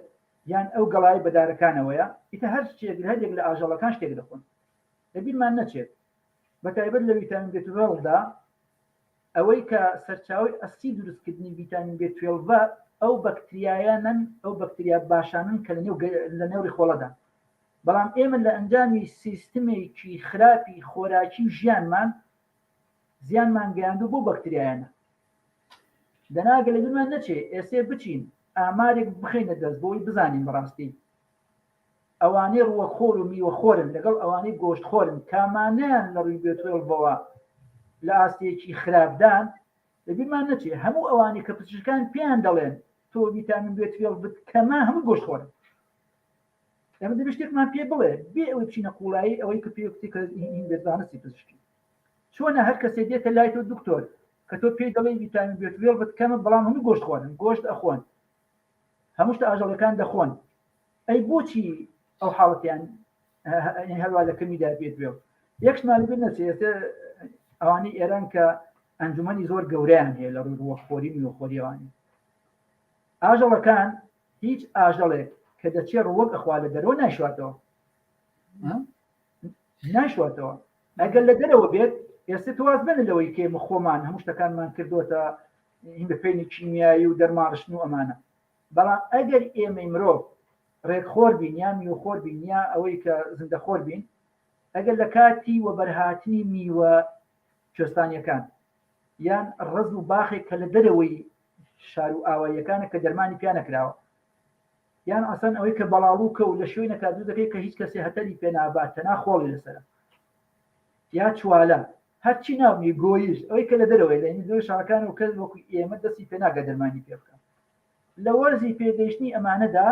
S2: یان ئەو گەڵای بەدارەکانەوەیە ئیتە هەر شتێک هەرێک لە ئاژەڵەکان شتێک دەخۆن لەبیرمان نەچێت بەتایبەت لە ڤیتامین B12دا ئەوەی کە سەرچاوی ئەسی دروستکردنی ڤیتامین B12 ئەو بەکتریایانن ئەو بەکتریا باشانن کە لە نێوری خۆڵەدا بەڵام ئێمە لە ئەنجامی سیستمێکی خراپی خۆراکی ژیانمان زیانمان گەیاندوو بۆ بەکتریایانە دەناگە لە بیرمان نەچێ ئێسێ بچین ئامارێک بخەینە دەست بۆی بزانین بەڕاستی ئەوانەی ڕووەخۆر و میوەخۆرن لەگەڵ ئەوانەی گۆشتخۆرن کامانیان لە ڕووی B12ەوە لە ئاستێکی خراپدان لە بیرمان نەچێ هەموو ئەوانەی کە پزیشکان پێیان دەڵێن تۆ ڤیتامین B12 کەما هەموو گۆشتخۆرن ئەمە دەبێت شتێکمان پێ بڵێ بێ ئەوەی بچینە قوڵایی ئەوەی کە پێویستی کە بێزانستی پزیشکی چۆنە هەر کەسێ دێتە لای تۆ دکتۆر کە تۆ پێی دەڵێ ڤیتامین B12 کەمە بەڵام هەموو گۆشت خۆرن گۆشت ئەخۆن هەموو شتە ئاژەڵەکان دەخۆن ئەی بۆچی ئەو حاڵەتیان هەروە لە کەمیدا بێت بێ یەکشمان لەبیر نەچێت ئەوانەی ئێران کە ئەنجومەنی زۆر گەورەیان هەیە لە ڕووی ڕووەخۆری میوەخۆریەوانی ئاژەڵەکان هیچ ئاژەڵێک کە دەچێت ڕووەک ئەخوا لە دەرەوە ناشواتەوە ئەگەر لە دەرەوە بێت ئێستا تواز بن لەوەی کێ خۆمان هەموو شتەکانمان کردوتە بە پێینی کیمیایی و دەرماڕشتن و ئەمانە بەڵام ئەگەر ئێمەی مرۆڤ ڕێکخۆر بین یان میوەخۆر بین یا ئەوەی کە زندەخۆر بین ئەگەر لە کاتی و بەرهاتنی میوە کوێستانیەکان یان ڕز و باخێک کە لە دەرەوەی شار و ئاواییەکانە کە دەرمانی پیان نەکراوە یان ئەسەن ئەوەی کە بەڵاڵووکە و لە شوێنە کاتدوو دەکەی کە هیچ کەسێ هەتەری پێ نابات تەنا خۆڵی لەسەرە یا چوالە هەرچی ناومی گۆیش ئەوەی کە لە دەرەوەی لە زۆر شارەکان و کەس وەکو ئێمە دەستی پێ ناگە دەرمانی پێ بکە لە وەرزی پێگەیشتنی ئەمانەدا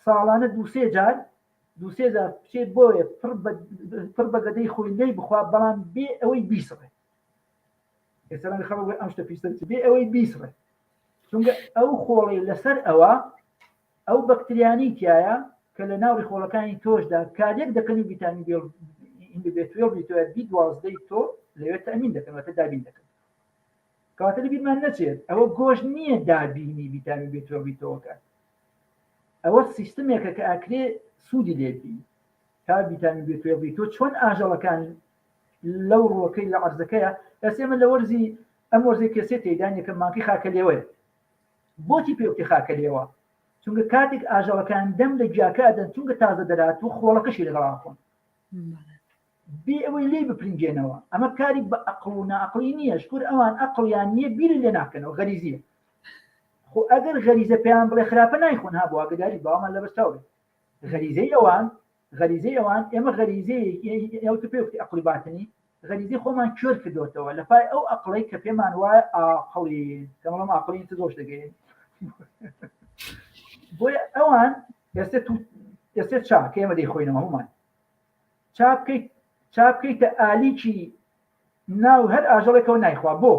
S2: ساڵانە دووسێ جار بچێت بۆیە پڕ بە گەدەی خۆی لێی بخوا بەڵام بێ ئەوەی بیسڕێ ئێستا خەڵک ئەم شتە پیسە بێ ئەوەی بیسڕێ چونکە ئەو خۆڵی لەسەر ئەوە ئەو بەکتریانی تایە کە لە ناوی خۆڵەکانی تۆشدا کارێک دەکەنی ڤیتامین B12 تۆ لەوێت ئەمین دەکەنەوەتە دابین دەکەن کەواتە لە بیرمان نەچێت ئەوە گۆشت نییە دابینی ڤیتامین B12 تۆکە ئەوە سیستمێکە کە ئاکرێ سوودی لێبی تا ڤیتامین B12 تۆ چۆن ئاژەڵەکان لەو ڕووەکەی لە عەرزەکەیە ئەسێمە لە وەرزی ئەم وەرزی کێسێ تێدان یەکەم مانکی خاکە لێوەیە بۆچی پێوتی خاکە لێوە چونکە کاتێک ئاژەڵەکان دەم لە گیاکە ئەدەن چونکە تازە دەرات و خۆڵەکەشی لەگەڵا خۆن بێ ئەوەی لێ بپرنجێنەوە ئەمە کاری بە عەقڵ و ناعەقڵی نییە شکور ئەوان عەقڵیان نییە بیر لێ ناکەنەوە غەریزیە خۆ ئەگەر غەریزە پێیان بڵێ خراپە نایخۆن ها بۆ ئاگداری باوەمان لەبەرچاو بێت غەریزەی ئەوان غەریزەی ئەوان ئێمە غەریزەی ئەوتە پێوتی عەقڵی باتنی غەریزەی خۆمان کوێر کردوتەوە لە پای ئەو عەقڵەی کە پێمان وایە عاقڵی کەمەڵام عاقڵین چ دۆش دەگەین بۆیە ئەوان ئێستا چاک ئێمە دەیخۆینەوە هەمومان چاپ بکەیتە ئالیکی ناو هەر ئاژەڵێکەوە نایخوا بۆ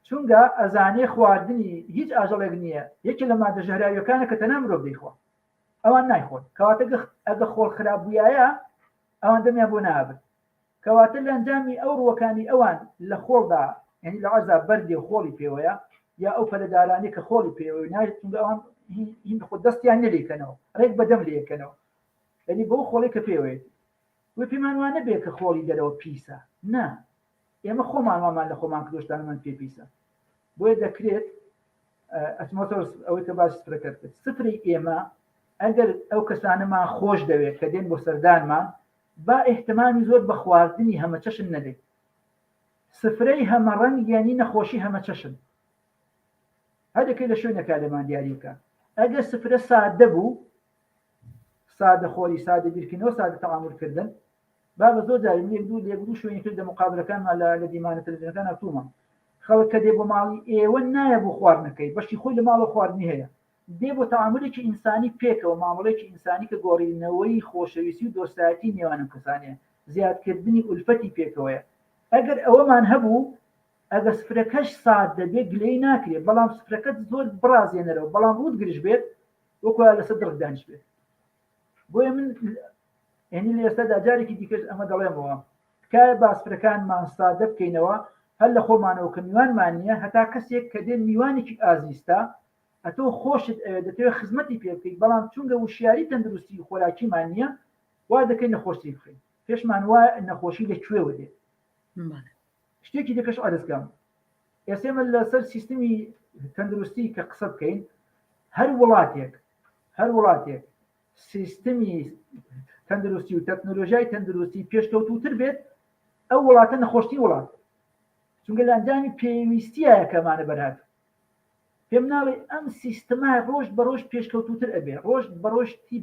S2: چونکە ئەزانێ خواردنی هیچ ئاژەڵێک نییە یەکی لە مادە ژەهراویەکانە کە تەنها مرۆڤ دەیخوا ئەوان نایخۆن کەواتە ئەگە خۆڵ خراپ بوویایە ئەوان دەمیان بۆ نابن کەواتە لە ئەنجامی ئەو ڕووەکانی ئەوان لە خۆڵدا یعنی لە عەرزا بەردێ خۆڵی پێوەیە یا ئەو پەلەدارانەی کە خۆڵی پێوەی ناوێت چونکە ئەوان هین خۆ دەستیان نەلێکەنەوە ڕێک بەدەم لێکەنەوە یعنی بۆ خۆڵی کە پێوەیە وی پێمان وانە بێ کە خۆڵی دەرەوە پیسە نا ئێمە خۆمان وامان لە خۆمان کردۆشتانمان پێ پیسە بۆیە دەکرێت ئەتمۆتۆر ئەوەی کە باش سفرەکەت کرد سفری ئێمە ئەگەر ئەو کەسانەمان خۆش دەوێت کە دێن بۆ سەردانمان با احتمامی زۆر بە خواردنی هەمە چەشن نەدەیت سفرەی هەمە ڕەنگ یانی نەخۆشی هەمە چەشن هەردەکەی لە شوێنەکە لەمان دیاریکە ئەگەر سفرە سادە بوو سادە خۆری سادە بیرکردنەوە سادە تەعاملکردن با بە زۆر جاری لێک دوو شوێنی کرد لە مقابلەکانمان لە دیمانە تەلەڤیزیۆنەکان هاتوومە خەڵک کە دێ بۆ ماڵی ئێوە نایە بۆ خواردنەکەی بەشی خۆی لە ماڵە خواردنی هەیە دێ بۆ تەعاملێکی ئینسانی پێکەوە مامەڵێکی ئینسانی کە گۆڕینەوەی خۆشەویستی و دۆستایەتی نێوانم کەسانەیە زیادکردنی ئولفەتی پێکەوەیە ئەگەر ئەوەمان هەبوو ئەگە سفرەکەش سادە بێ گلەی ناکرێت بەڵام سفرەکەت زۆر بڕازێنەرەوە بەڵام ڕوود گرش بێت وەکوە لەسەر دڕک دانیش بێت بۆیە من یعنی لە ئێستادا جارێکی دیکەش ئەمە دەڵێمەوە تکایە باسفرەکانمان سادە بکەینەوە هەر لە خۆمانەوە کە میوانمان نییە هەتا کەسێک کە دێن میوانێکی ئازیستە ئەتۆ خۆشت دەتەوێت خزمەتی پێ بکەیت بەڵام چونکە وشیاری تەندروستی خۆراکیمان نییە وا دەکەین نەخۆشی بخەین پێشمان وایە نەخۆشی لەکوێوە دێت شتێکی دیکەش ئادەستکەم ئێسێمە لەسەر سیستمی تەندروستی کە قسە بکەین هەر وڵاتێک سیستمی تەندروستی و تەکنۆلۆژیای تەندروستی پێشکەوتوتر بێت ئەو وڵاتە نەخۆشتی وڵات چونکە لە ئەنجامی پێویستیایە کەمانە بەرهات پێم ناڵێ ئەم سیستەما ڕۆژ بە ڕۆژ پێشکەوتوتر ئەبێ ڕۆژ بە ڕۆژتی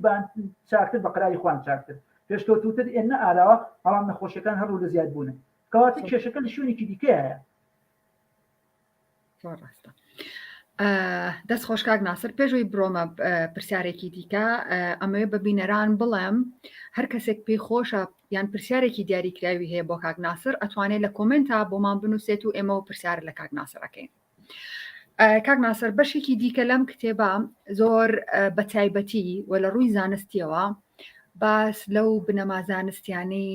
S2: چاکتر بە قەراری خوان چاکتر پێشکەوتوتر ئێنە ئاراوە بەڵام نەخۆشیەکان هەڕوو لە زیاد بوونە کەواتە کێشەکە لە شوێنێکی دیکەیە
S1: ڕاستە دەست خۆش کاک ناسر پێشووی بڕۆمە پرسیارێکی دیکە ئەمەوێ بە بینەران بڵێم هەر کەسێک پێی خۆشە یان پرسیارێکی دیاریکراوی هەیە بۆ کاک ناسر ئەتوانێت لە کۆمنتە بۆمان بنووسێت و ئێمە و پرسیار لە کاک ناسرەکەین کاک ناسر بەشێکی دیکە لەم کتێبە زۆر بە تایبەتی و لە ڕووی زانستیەوە باس لەو بنەما زانستیانەی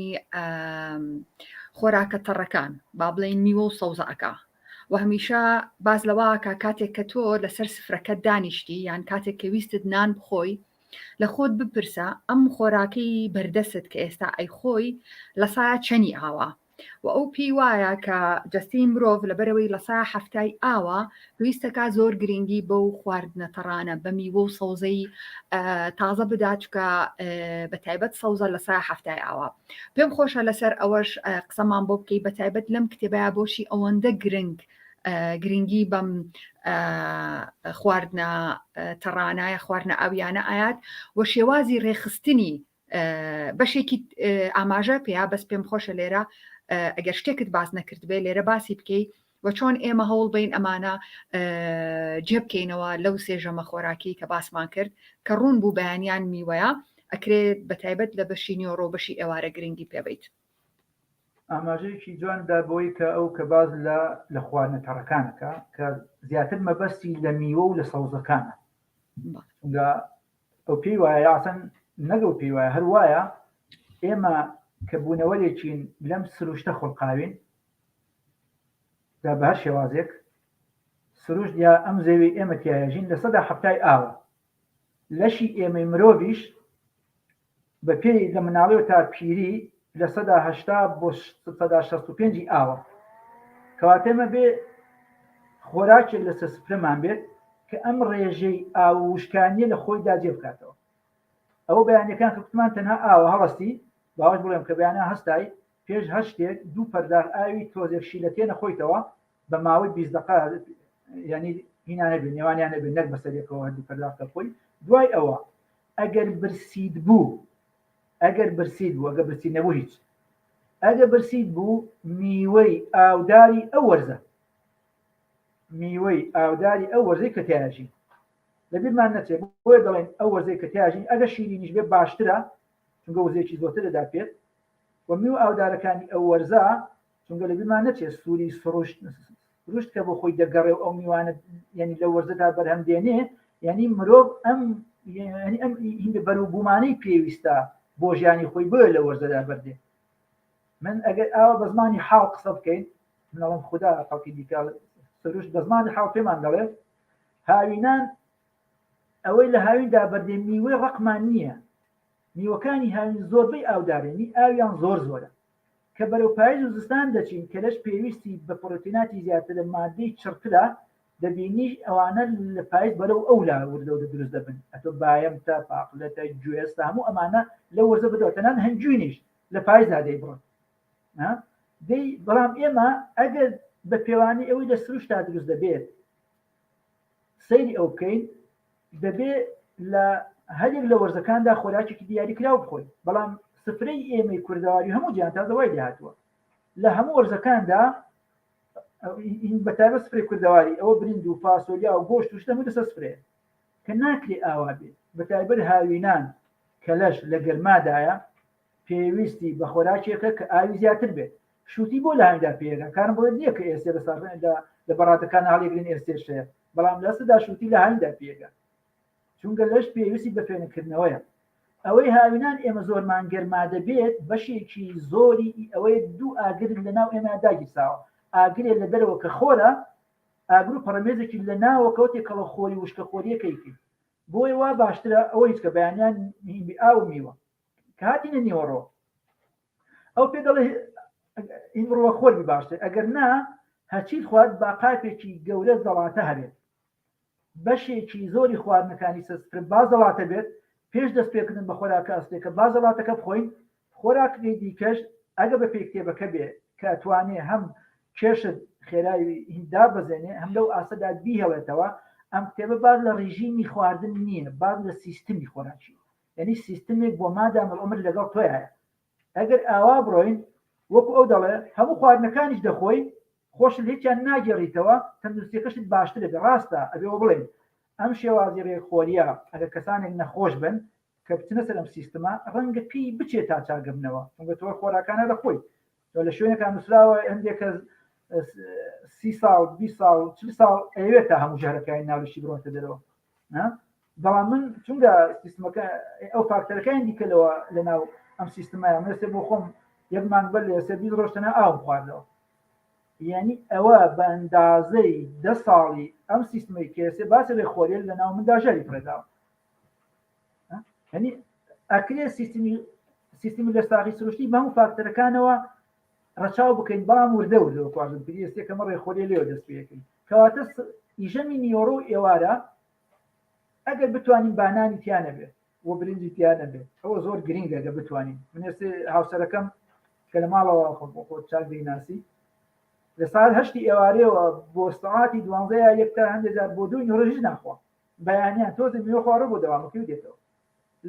S1: خۆراکە تەڕەکان با بڵێن میوە و سەوزەکە و هەمیشە باز لەوەکە کاتێک کە تۆ لەسەر سفرەکە دانیشتی یان کاتێک کە ویستت نان بخۆی لە خۆت بپرسە ئەم خۆراکەی بەردەست کە ئێستا ئەیخۆی لە سایە چەنی ئاوە و ئەو پێی وایە کە جەستی مرۆڤ لەبەرەوەی لە سایە هەفتای ئاوە پێویستەکە زۆر گرنگی بەو خواردنە تەڕانە بە میوە و سەوزەی تازە بدات چکە بە تایبەت سەوزە لە سایە هەفتای ئاوە پێم خۆشە لەسەر ئەوەش قسەمان بۆ بکەی بە تایبەت لەم کتێبەیە بۆشی ئەوەندە گرنگی بەم خواردنە تەڕانایە خواردنە ئاویانە ئايات و شێوازی ڕێخستنی بەشێکی ئاماژە پێیا بەس پێم خۆشە لێرە ئەگەر شتێکت باز نەکرد بێ لێرە باسی بکەی و چۆن ئێمە هەوڵ بین ئەمانە جێبکەینەوە لەو سێژەمە خۆراکی کە باسمان کرد کە ڕوون بوو بەیانیان میوەیە ئەکرێت بە تایبەت لە بەشی نیۆڕۆ بەشی ئێوارە گرنگی پێبیت
S2: ئاماژەیەکی جواندا بۆی کە ئەو کە باز لە خواردنە تەڕەکانەکە کە زیاتر مەبەستی لە میوە و لە سەوزەکانە ئەو پێی وایە یاسەن نەگەڵ پێی وایە هەر وایە ئێمە کە بوونەوەلێکین لەم سروشتە خۆڵقاوین دا بە هەر شێوازێک سروشت یا ئەم زەوی ئێمە تیاژین لە سەدا هەفتای ئاوە لەشی ئێمەی مرۆڤیش بە پێی لە مناڵی و تا پیری لە سەدا هەشتا بۆ سەدا 65 ئاوە کەواتێمە بێ خۆراکێک لە سفرەمان بێت کە ئەم ڕێژەی ئاوشکانیە لە خۆی داجێ بکاتەوە ئەوە بەیانەکان کە کوتمان تەنها ئاوە هەڵستی باوەش بڵێم کە بەیانە هەستای پێش هەشتێک دوو پەرداخ ئاوی تۆزێک شیلەتێ نەخۆیتەوە بە ماوەی 20 دقە ینی هینانە بێ نێوانیانە بێ نەک بەسەرێکەوە دوو پەرداخ خۆی دوای ئەوە ئەگەر برسید بوو ئەگەر برسید بوو ئەگە برسی نەبوو هیچ ئەگە برسید بوو میوەی ئاوداری ئەو وەرزە میوەی ئاوداری ئەو وەرزەی کە تیاژین لەبیرمان نەچێت بۆیە دەڵێن ئەو وەرزەی کە تیاژین ئەگە شیرینیش بێ باشترە چونکە وزێکی زۆرتر دەدا پێت و میوە ئاودارەکانی ئەو وەرزە چونکە لەبیرمان نەچێت سووری سروشت کە بۆ خۆی دەگەڕێ و ئەو میوانە یعنی لە وەرزەدا بەرهەم دێنێ یعنی مرۆڤ ئەم بەروبوومانەی پێویستە بۆ ژیانی خۆی بۆیە لە وەرزەدا بەردێ من ئەگەر ئاوە بە زمانی حاڵ قسە بکەین منەڵم خوددا خەڵکی دیکە سروشت بە زمانی حاڵ پێمان دەڵێت هاوینان ئەوەی لە هاویندا بەردێ میوەی ڕقمان نییە میوەکانی هاوین زۆربەی ئاودارێنی ئاویان زۆر زۆرە کە بەرەو پاییز و زستان دەچین کە لەش پێویستی بە پرۆتیناتی زیاتر لە مادەی چرکدا دەبینی ئەوانە لە پاییز بەرەو ئەولا وردەوە دروست دەبن ئەتۆ باەمتە پاقلەتە گوێستە هەموو ئەمانە لە وەرزە بدەوە تەنان هەنجوینیش لە پاییزدا دەیبڕن دەی بەڵام ئێمە ئەگەر بە پێوانی ئەوەی لە سروشتا دروست دەبێت سەیری ئەو بکەین دەبێت لە هەرێک لە وەرزەکاندا خۆراکێکی دیاریکراو بخۆین بەڵام سفرەی ئێمەی کوردەواری هەموو جیان تا دەوای داهاتووە لە هەموو وەرزەکاندا بەتابەت سفرەی کوردەواری ئەوە برنج و فاسۆلیا و گۆشت و شتەمە لەسەر سفرەیە کە ناکرێ ئاوا بێت بەتایبەت هاوینان کە لەش لە گەرمادایە پێویستی بە خۆراکێکە کە ئاوی زیاتر بێت شووتی بۆ لە هەنگدا پێگە کارم بۆ نییە کە ئێسێ لە بەڕاتەکان هەڵێگرین ئێستێشەیە بەڵام لەسەدا شووتی لە هەنگدا پێگە چونکە لەش پێویستی بە فێنکردنەوەیە ئەوەی هاوینان ئێمە زۆرمان گەرما دەبێت بەشێکی زۆری ئەوەی دوو ئاگر لە ناو ئێمە داگیرساوە ئاگرێ لە دەرەوە کە خۆرە ئاگر و پەڕەمێزێکی لە ناوەکەوتێک کەڵە خۆری وشکە خۆریەکەیکی بۆی وا باشترە ئەوەی کە بەیانیان ئاو میوە کە هاتینە نیوەڕۆ ئەو پێ دەڵێ این ڕۆوە خۆری باشتر ئەگەر نا هەچیت خوارد با قاپێکی گەورە زەڵاتە هەبێت بەشێکی زۆری خواردنەکانی سەسفر با زەڵاتە بێت پێش دەست پێکردن بە خۆراکە ئەستێکە با زەڵاتەکە بخۆین خۆراکی دیکەش ئەگە بە پێکتێبەکە بێ کە ئەتوانێ هەم کێشت خێرایی هیندا بەزێنێ هەم لەو ئاسەدا بیهێڵێتەوە ئەم کتێبە باز لە ڕژیمی خواردن نییە باز لە سیستمی خۆراکی یعنی سیستمێک بۆ مادام ئەمر لەگەڵ تۆی هەیە ئەگەر ئاوا بڕۆین وەکو ئەو دەڵێ هەموو خواردنەکانیش دەخۆی خۆش هیچیان ناگەڕیتەوە تەندروستیەکەشت باشترە بێ ڕاستە ئەبێەوە بڵێن ئەم شێوازی ڕێخۆریە ئەگەر کەسانێک نەخۆش بن کە بچنە سەر ئەم سیستەمە ڕەنگە پێی بچێت تا چاگەبنەوە چونکە تۆ خۆراکانە دەخۆی تۆ لە شوێنێکان نووسراوە هەندێک 30 ساڵ 20 ساڵ 40 ساڵ ئەوێت تا هەموو ژارەکانی ناوشی بڕۆنتە دەرەوە بەڵام من چونکە سیستمەکە ئەو فاکتەرەکانی دیکەلەوە لە ناو ئەم سیستمایە مەسێ بۆ خۆم یەکمان بەر لە سەر 20 ڕۆژتەنە ئاوم خواردەوە یعنی ئەوە بە ئەندازەی 10 ساڵی ئەم سیستمەی کێسێ باسی ڕێخۆریە لە ناو مندا ژەری پرێداوە یعنی ئەکرێ سیستمی لەستاغی سروشتی بە هەموو فاکتەرەکانەوە ڕەچاو بکەین بەڵام وردە وردەوە کوازم پێستێکەمە ڕێخۆریە لێوە دەست پێەکەین کەواتە ئیژەمی نیۆڕۆ و ئێوارە ئەگەر بتوانین بانانی تیانە بێت و برنجی تیانە بێت ئەوە زۆر گرنگە ئەگە بتوانین من ئێستا هاوسەرەکەم کە لە ماڵەوە خۆ چاک دەیناسی لە ساعت 8 ئێوارەیەوە بۆ سەعاتی 12 یەک تا هەندێک جار بۆ دوی ڕۆژ ناخوا بەیانیان تۆزە میوە خوارە بۆ دەوامەکەی دێتەوە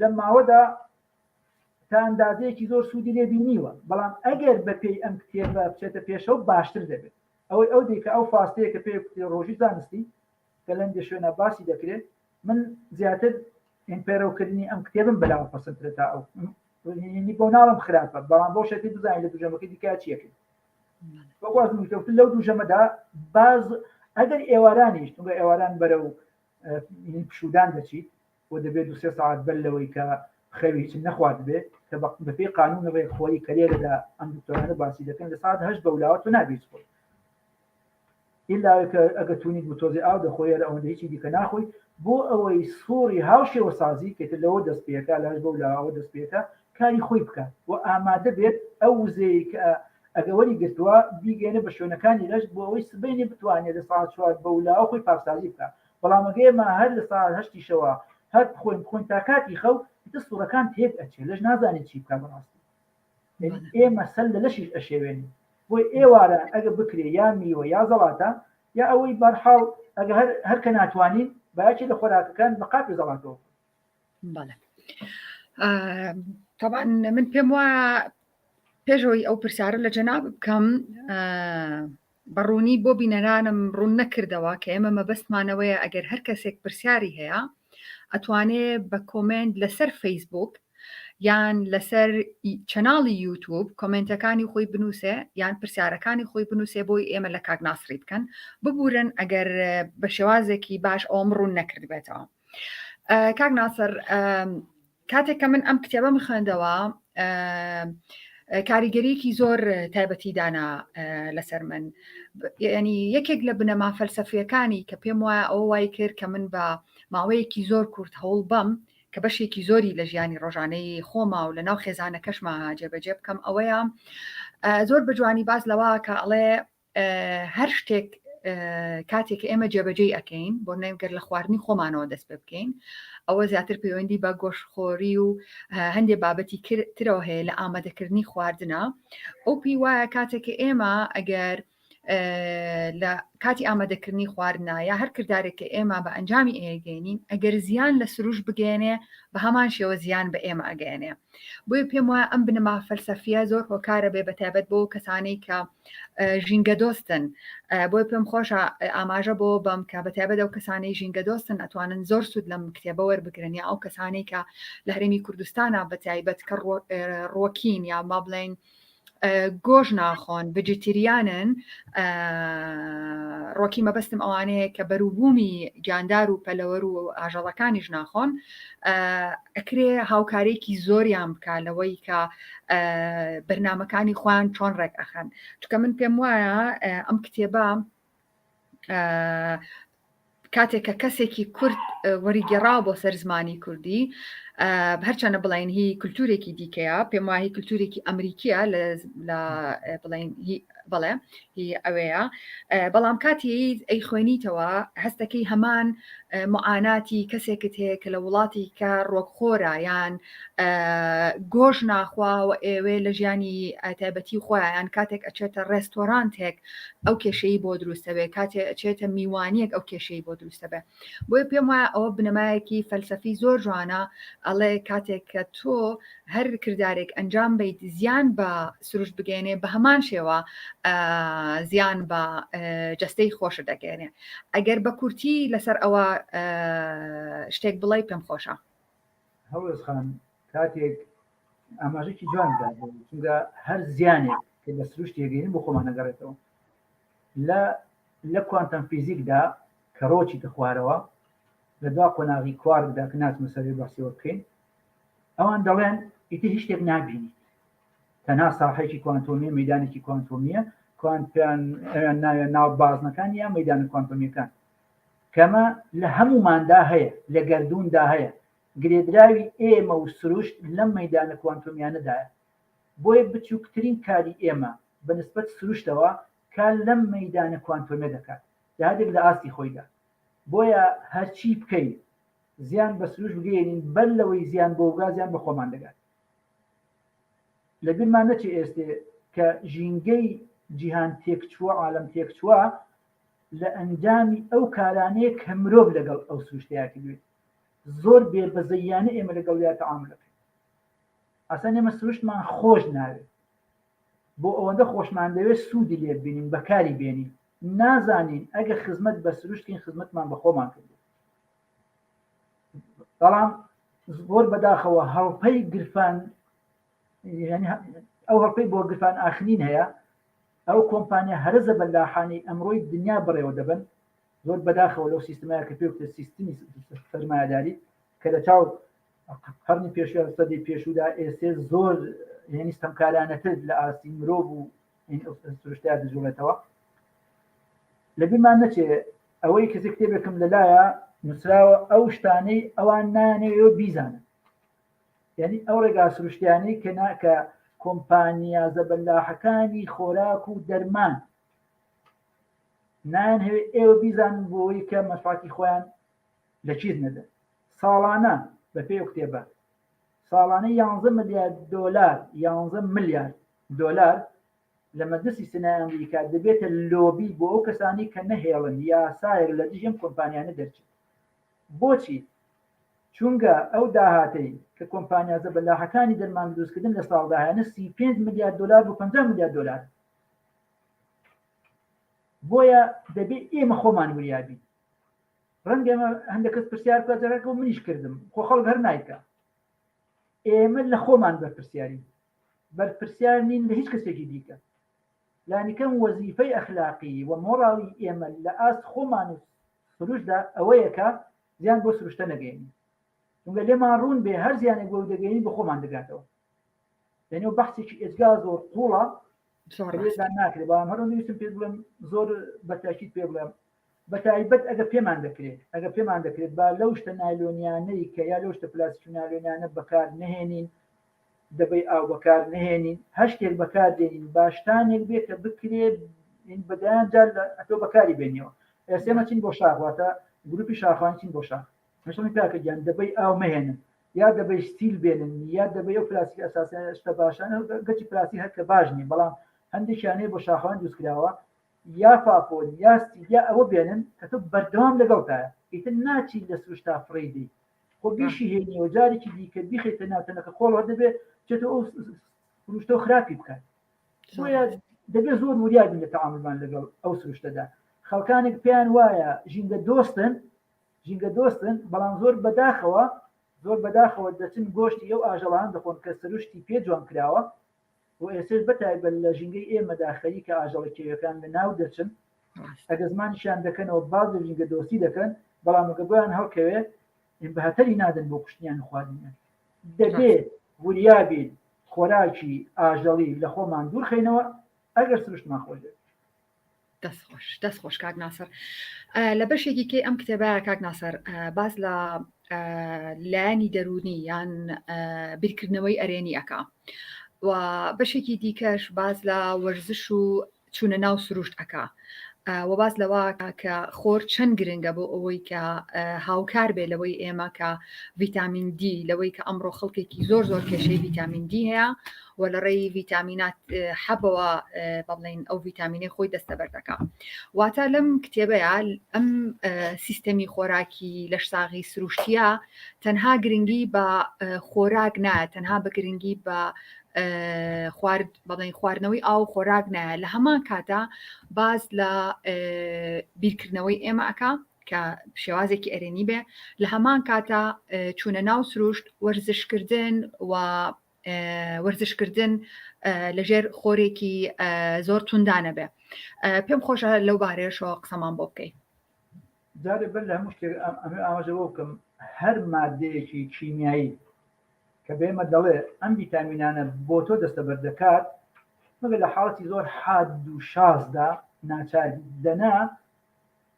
S2: لەم ماوەدا تا ئەندازەیەکی زۆر سوودی لێ بینیوە بەڵام ئەگەر بە پێی ئەم کتێبە بچێتە پێشەوە باشتر دەبێت ئەوەی ئەو دیکە ئەو فاستەیە کە پێی ڕۆژی زانستی کە لەندێ شوێنە باسی دەکرێت من زیاتر ئیمپێرەوکردنی ئەم کتێبم بەلاوە پەسەندترە تا ئەو بۆ ناڵم خراپە بەڵام بۆ شێتی بزانین لە دووژەمەکەی دیکە چیەکەی بەوازم کەوتن لەو دووژەمەدا باز ئەگەر ئێوارانیش چونکە ئێواران بەرەو پشودان دەچیت و دەبێت 2-3 ساعت بەر لەوەی کە خەوی هیچ نەخوارد بێت کە بەپێی قانون ڕێخۆری کە لێرەدا ئەم دکتۆرانە باسی دەکەن لە ساعت 8 بەولاوە تۆ نابێت خۆی ئیلا کە ئەگە تونیت بۆ تۆزی ئاو دەخۆی ئەوەندە هیچی دیکە ناخۆی بۆ ئەوەی سووری هاوشێوە سازی کێتر لەوە دەست پێەکە لە 8 بەولاوە دەست پێەکە کاری خۆی بکات و ئامادە بێت ئەو وزەیە کە ئەگەوەری گرتووە بیگەێنە بە شوێنەکانی لەش بۆ ئەوەی سبەینێ بتوانێت لە ساعت 4 بەولاوە خۆی پاکسازی بکات بەڵام ئەگەیمە هەر لە ساعت 8 شەوە هەر بخۆین تا کاتی خەو سوورەکان تێک ئەچێت لەش نازانێت چی بکە بەڕاستی ئێمە سەر لە لەشیش ئەشێوێنی بۆی ئێوارە ئەگە بکرێ یا میوە یا زەڵاتە یا ئەوەی بەرحاڵ ئەگە هەر کە ناتوانین باچی لە خۆراکەکان بە قاپی زەڵاتەوە
S1: طبعا من پێم وایە پێشەوەی ئەو پرسیارە لە جەناب بکەم بەڕوونی بۆ بینەرانم ڕوون نەکردەوە کە ئێمە مەبەستمانەوەیە ئەگەر هەر کەسێک پرسیاری هەیە ئەتوانێت بە کۆمنت لەسەر فەیسبوک یان لەسەر چەناڵی یوتیوب کۆمنتەکانی خۆی بنووسێ یان پرسیارەکانی خۆی بنووسێ بۆی ئێمە لە کاک ناسری بکەن ببورن ئەگەر بە شێوازێکی باش ئەوم ڕوون نەکرد بێتەوە. کاک ناسر کاتێک کە من ئەم کتێبەم خوێندەوە کاریگەریەکی زۆر تایبەتی دانا لەسەر من، ینی یەکێک لە بنەما فەلسەفیەکانی کە پێم وایە ئەوە وای کرد کە من بە ماوەیەکی زۆر کورت هەوڵ بەم کە بەشێکی زۆری لە ژیانی ڕۆژانەی خۆما و لە ناو خێزانەکەشما جێبەجێ بکەم ئەوەیە زۆر بەجوانی باز لەوە کە ئەڵێ هەر شتێک کاتێک ئێمە جێبەجێ ئەەکەین بۆ نەگەر لە خواردنی خۆمانەوە دەست پێ بکەین ئەوە زیاتر پەیوەندی بە گۆشتخۆری و هەندێک بابەتی ترەوە هەیە لە ئامادەکردنی خواردنە. ئەو پێی وایە کاتێککە ئێمە ئەگەر لە کاتی ئامادەکردنی خواردنا یا هەر کردارێککە ئێمە بە ئەنجامی ئێگەینین ئەگەر زیان لە سروش بگەێنێ بە هەمان شێوە زیان بە ئێمە ئەگەێنێ. بۆیە پێم وایە ئەم بنەما فەلسەفیە زۆر هۆکارە بێ بەتایبەت بۆ کەسانەی کە ژینگە دۆستن. بۆی پێم خۆشە ئاماژە بۆ بەم کە بەتایبەت ئەو کەسانەی ژینگە دۆستن ئەتوانن زۆر سوود لەم کتێبە وەربگرن یا ئەو کەسانەی کە لە هەرێمی کوردستانە بەتایبەت کە ڕۆکین یا ما بڵێن گۆژ ناخۆن بجتریانن ڕۆکی مەبەستم ئەوانەیە کە بەروبوومی گیاندار و پەلەوەر و ئاژەڵەکانیش ناخۆن ئەکرێ هاوکارێکی زۆریان بکە لەوەی کە بەرنامەکانی خۆیان چۆن ڕێک ئەخەن. چکە من پێم وایە ئەم کتێبە کاتێک کە کەسێکی کورد وەریگەڕاو بۆ سەر زمانی کوردی هەرچەنە بڵین هی کولتورێکی دیکەیە پێم وایە کولتورێکی ئەمریکیە لە بڵین بڵێ هی ئەوەیە بەڵام کاتی ئەی خوێنیتەوە هەستەکەی هەمان معاناتی کەسێکت هەیە کە لە وڵاتی کە ڕۆکخۆرە یان گۆژ ناخوا و ئێوێ لە ژیانی تایبەتی خۆیان کاتێک ئەچێتە ڕێستۆرانتێک ئەو کێشەی بۆ دروستەبێ کاتێک ئەچێتە میوانیەک ئەو کێشەی بۆ دروستەبێ. بۆیە پێم وایە ئەوە بنەمایەکی فەلسەفی زۆر جوانە ئەڵێ کاتێک کە تۆ هەر کردارێک ئەنجام بیت زیان بە سروش بگەێنێ بە هەمان شێوە زیان بە جەستەی خۆشە دەگەێنێ. ئەگەر بە کورتی لەسەر ئەوە شتێک بڵێ پێم خۆشە.
S2: هەوڵخان کاتێک ئاماژێکی جواندا چونکە هەر زیانێک کە لە سروش تێگەین بۆ خۆمان نەگەڕێتەوە لە کوانتەم فیزیکدا کە ڕۆکی دەخوارەوە لە دوا قۆناغی کواردا کە ناچمە سەر باسیەوە بکەین ئەوان دەڵێن ئیتر هیچ شتێک نابینیت تەنها ساحەیەکی کوانتۆمیە مەیدانێکی کوانتۆمیە کوانتیان ناوێ ناو بازنەکان یا مەیدان کوانتۆمیەکان کەمە لە هەموماندا هەیە لە گەردووندا هەیە گرێدراوی ئێمە و سروشت لەم مەیدانە کوانتۆمیانەدایە بۆیە بچووکترین کاری ئێمە بەنسبەت سروشتەوە کار لەم مەیدانە کوانتۆمیە دەکات داهاتێک لە ئاستی خۆیدا بۆیە هەرچی بکەین زیان بە سروش بگەێنین بەر لەوەی زیان بۆ وگا زیان بە خۆمان دەگات. لە بیرمان نەچێ ئێستێ کە ژینگەی جیهان تێکچووە عالەم تێکچووە لە ئەنجامی ئەو کارانەیە کە مرۆڤ لەگەڵ ئەو سروشتەیەکی دوێت زۆر بێبەزەیانە ئێمە لەگەڵ یا تەعامل دەکەین. ئەسان ئێمە سروشتمان خۆش ناوێت بۆ ئەوەندە خۆشمان دەوێت سوودی لێ ببینین بەکاری بێنین نازانین ئەگە خزمەت بە سروشتین خزمەتمان بە خۆمان کرد. بەڵام زۆر بەداخەوە هەڵپەی گرفان ئەو هەڵپەی بۆ گرفان ئاخنین هەیە ئەو کۆمپانیا هەرزە بەلاحانی ئەمڕۆی دنیا بڕێوە دەبن زۆر بەداخەوە لەو سیستمایە کە پێوتە سیستمی سەرمایه‌داری کە لە چاو قەرنی پێشوە سەدەی پێشوودا ئێسێ زۆر یعنی ستەمکارانەتر لە ئاستی مرۆڤ و سروشتیا دەجوڵێتەوە. لە بیرمان نەچێ ئەوەی کەسێک کتێبێکم لەلایە نووسراوە ئەو شتانەی ئەوان نانەوێ بیزانن یعنی ئەو ڕێگا سروشتیانەی کە کۆمپانیا زەبەلاحەکانی خۆراک و دەرمان نان هەوێ ئێوە بیزانن بۆەوەی کە مەفاتی خۆیان لە چیز نەدەن. ساڵانە بە پێی کتێبە ساڵانە 11 ملیارد دۆلار 11 ملیارد دۆلار لە مەجلیسی سنای ئەمریکا دەبێتە لۆبی بۆ ئەو کەسانی کە نەهێڵن یاسایەک لە دژیم کۆمپانیانە دەرچێت. بۆچی؟ چونکە ئەو داهاتەی کە کۆمپانیا زەبەلاحەکانی دەرمان دروستکردن لە ساڵداهێنە 35 ملیارد دلار بۆ 50 ملیارد دلار. بۆیە دەبێت ئێمە خۆمان وریابین. ڕەنگە هەندێک کەس پرسیار کردەکە و منیش کردم خۆ خەڵک هەر نایکە. ئێمە لە خۆمان بەرپرسیارین، بەرپرسیار نین لە هیچ کەسێکی دیکە. لانیکەم وەزیفەی ئەخلاقی و مۆڕاڵی ئێمە لە ئاست خۆمان سروشدا ئەوەیە کە زیان بۆ سروشتە نەگەێنین. چونکە لێمان ڕوون بێ هەر زیانێک بۆ دەگەێنین بە خۆمان دەگاتەوە. لەنێو بەحسێکی ئێجگا زۆر قوڵە ناکرێت. بەڵام هەرۆ نوویستم پێ بڵێم زۆر بەتاکید پێ بڵێم بەتایبەت ئەگە پێمان دەکرێت با لەو شتە نایلۆنیانەی کە یا لەو شتە پلاستیکی نایلۆنیانە بەکار نهێنین، دەبەی ئاو بەکار نهێنین، هەر شتێک بەکار دێنین باشتانێک بێت کە بکرێت بەدایان جار ئەتۆ بەکاری بێنیەوە. ئێسێمە چین بۆ شاخواتە گروپی شاخوان چین بۆ شاخ مەشڵی کاکە گیان دەبەی ئاو مەهێنن یا دەبەی ستیل بێنن یا دەبەی ئەو پلاستیک ئەساسیان شتە باشانە گەچی پلاستیک هەر کە باش نیە، بەڵام هەندێکیانەیە بۆ شاخوان دروستکراوە یا پاپۆل یا ستیل یا ئەوە بێنن کە تۆ بەردەوام لەگەڵتایە ئیتر ناچی لە سروشتا فڕیدی خۆ بیشی هێنیەوە جارێکی دیکە بیخێتە ناوتەنەکە خۆڵەوە دەبێت چێتە ئەو سروشتە خراپی بکات. بۆیە دەبێت زۆر وریابین لە تەعاملمان لەگەڵ ئەو سروشتەدا. خەڵکانێک پێیان وایە ژینگە دۆستن بەڵام زۆر بەداخەوە دەچن گۆشتی ئەو ئاژەڵان دەخۆن کە سروشتی پێ جوان کراوە و ئێسێش بەتایبەت لە ژینگەی ئێمەدا خەریکە ئاژەڵە کێویەکان لە ناو دەچن ئەگە زمانیشیان دەکەنەوە باز لە ژینگە دۆستی دەکەن، بەڵام ئەگە بۆیان هەڵکەوێ بەهەتەری نادەن بۆ کوشتیان خواردنیان. دەبێت وریابین خۆراکی ئاژەڵی لە خۆمان دوورخینەوە ئەگەر سروشتمان خۆش دێت.
S1: دەستخۆش کاک ناسەر. لە بەشێکی کەی ئەم کتێبایە کاک ناسەر باز لە لایانی دەرونی یان بیرکردنەوەی ئەرێنی ئەکا و بەشێکی دیکەش باز لە وەرزش و چوونە ناو سروشت ئەکا و باز لەوە کە خۆر چەند گرنگە بۆ ئەوەی کە هاوکار بێ لەوەی ئێمە کە ڤیتامین دی لەوەی کە ئەمڕۆ خەڵکێکی زۆر کێشەی ڤیتامین دی هەیە و لە ڕێی ڤیتامینات حەبەوە بڵێن ئەو ڤیتامینەی خۆی دەستەبەردەکە. واتە لەم کتێبەیە ئەم سیستەمی خۆراکی لەش ساغی سروشتیە تەنها گرنگی بە خۆراک نایە، تەنها بە گرنگی بە بەڵێن خواردنەوەی ئاو خۆراک نایە، لە هەمان کاتە باز لە بیرکردنەوەی ئێمە ئەکا کە شێوازێکی ئەرێنی بێ، لە هەمان کاتە چوونە ناو سروشت وەرزشکردن لەژێر خۆرێکی زۆر توندانە بێ. پێم خۆشە لەو بارەیەشەوە قسەمان بۆ بکەیت.
S2: جارێ بەر لە هەموو شتێک ئاماژە بۆ بکەم هەر مادەیەکی کیمیایی کە بێمە دەڵێ ئەم ڤیتامینانە بۆ تۆ دەستەبەر دەکات مەگەر لە حاڵەتی زۆر حاد و شازدا ناچار دەنا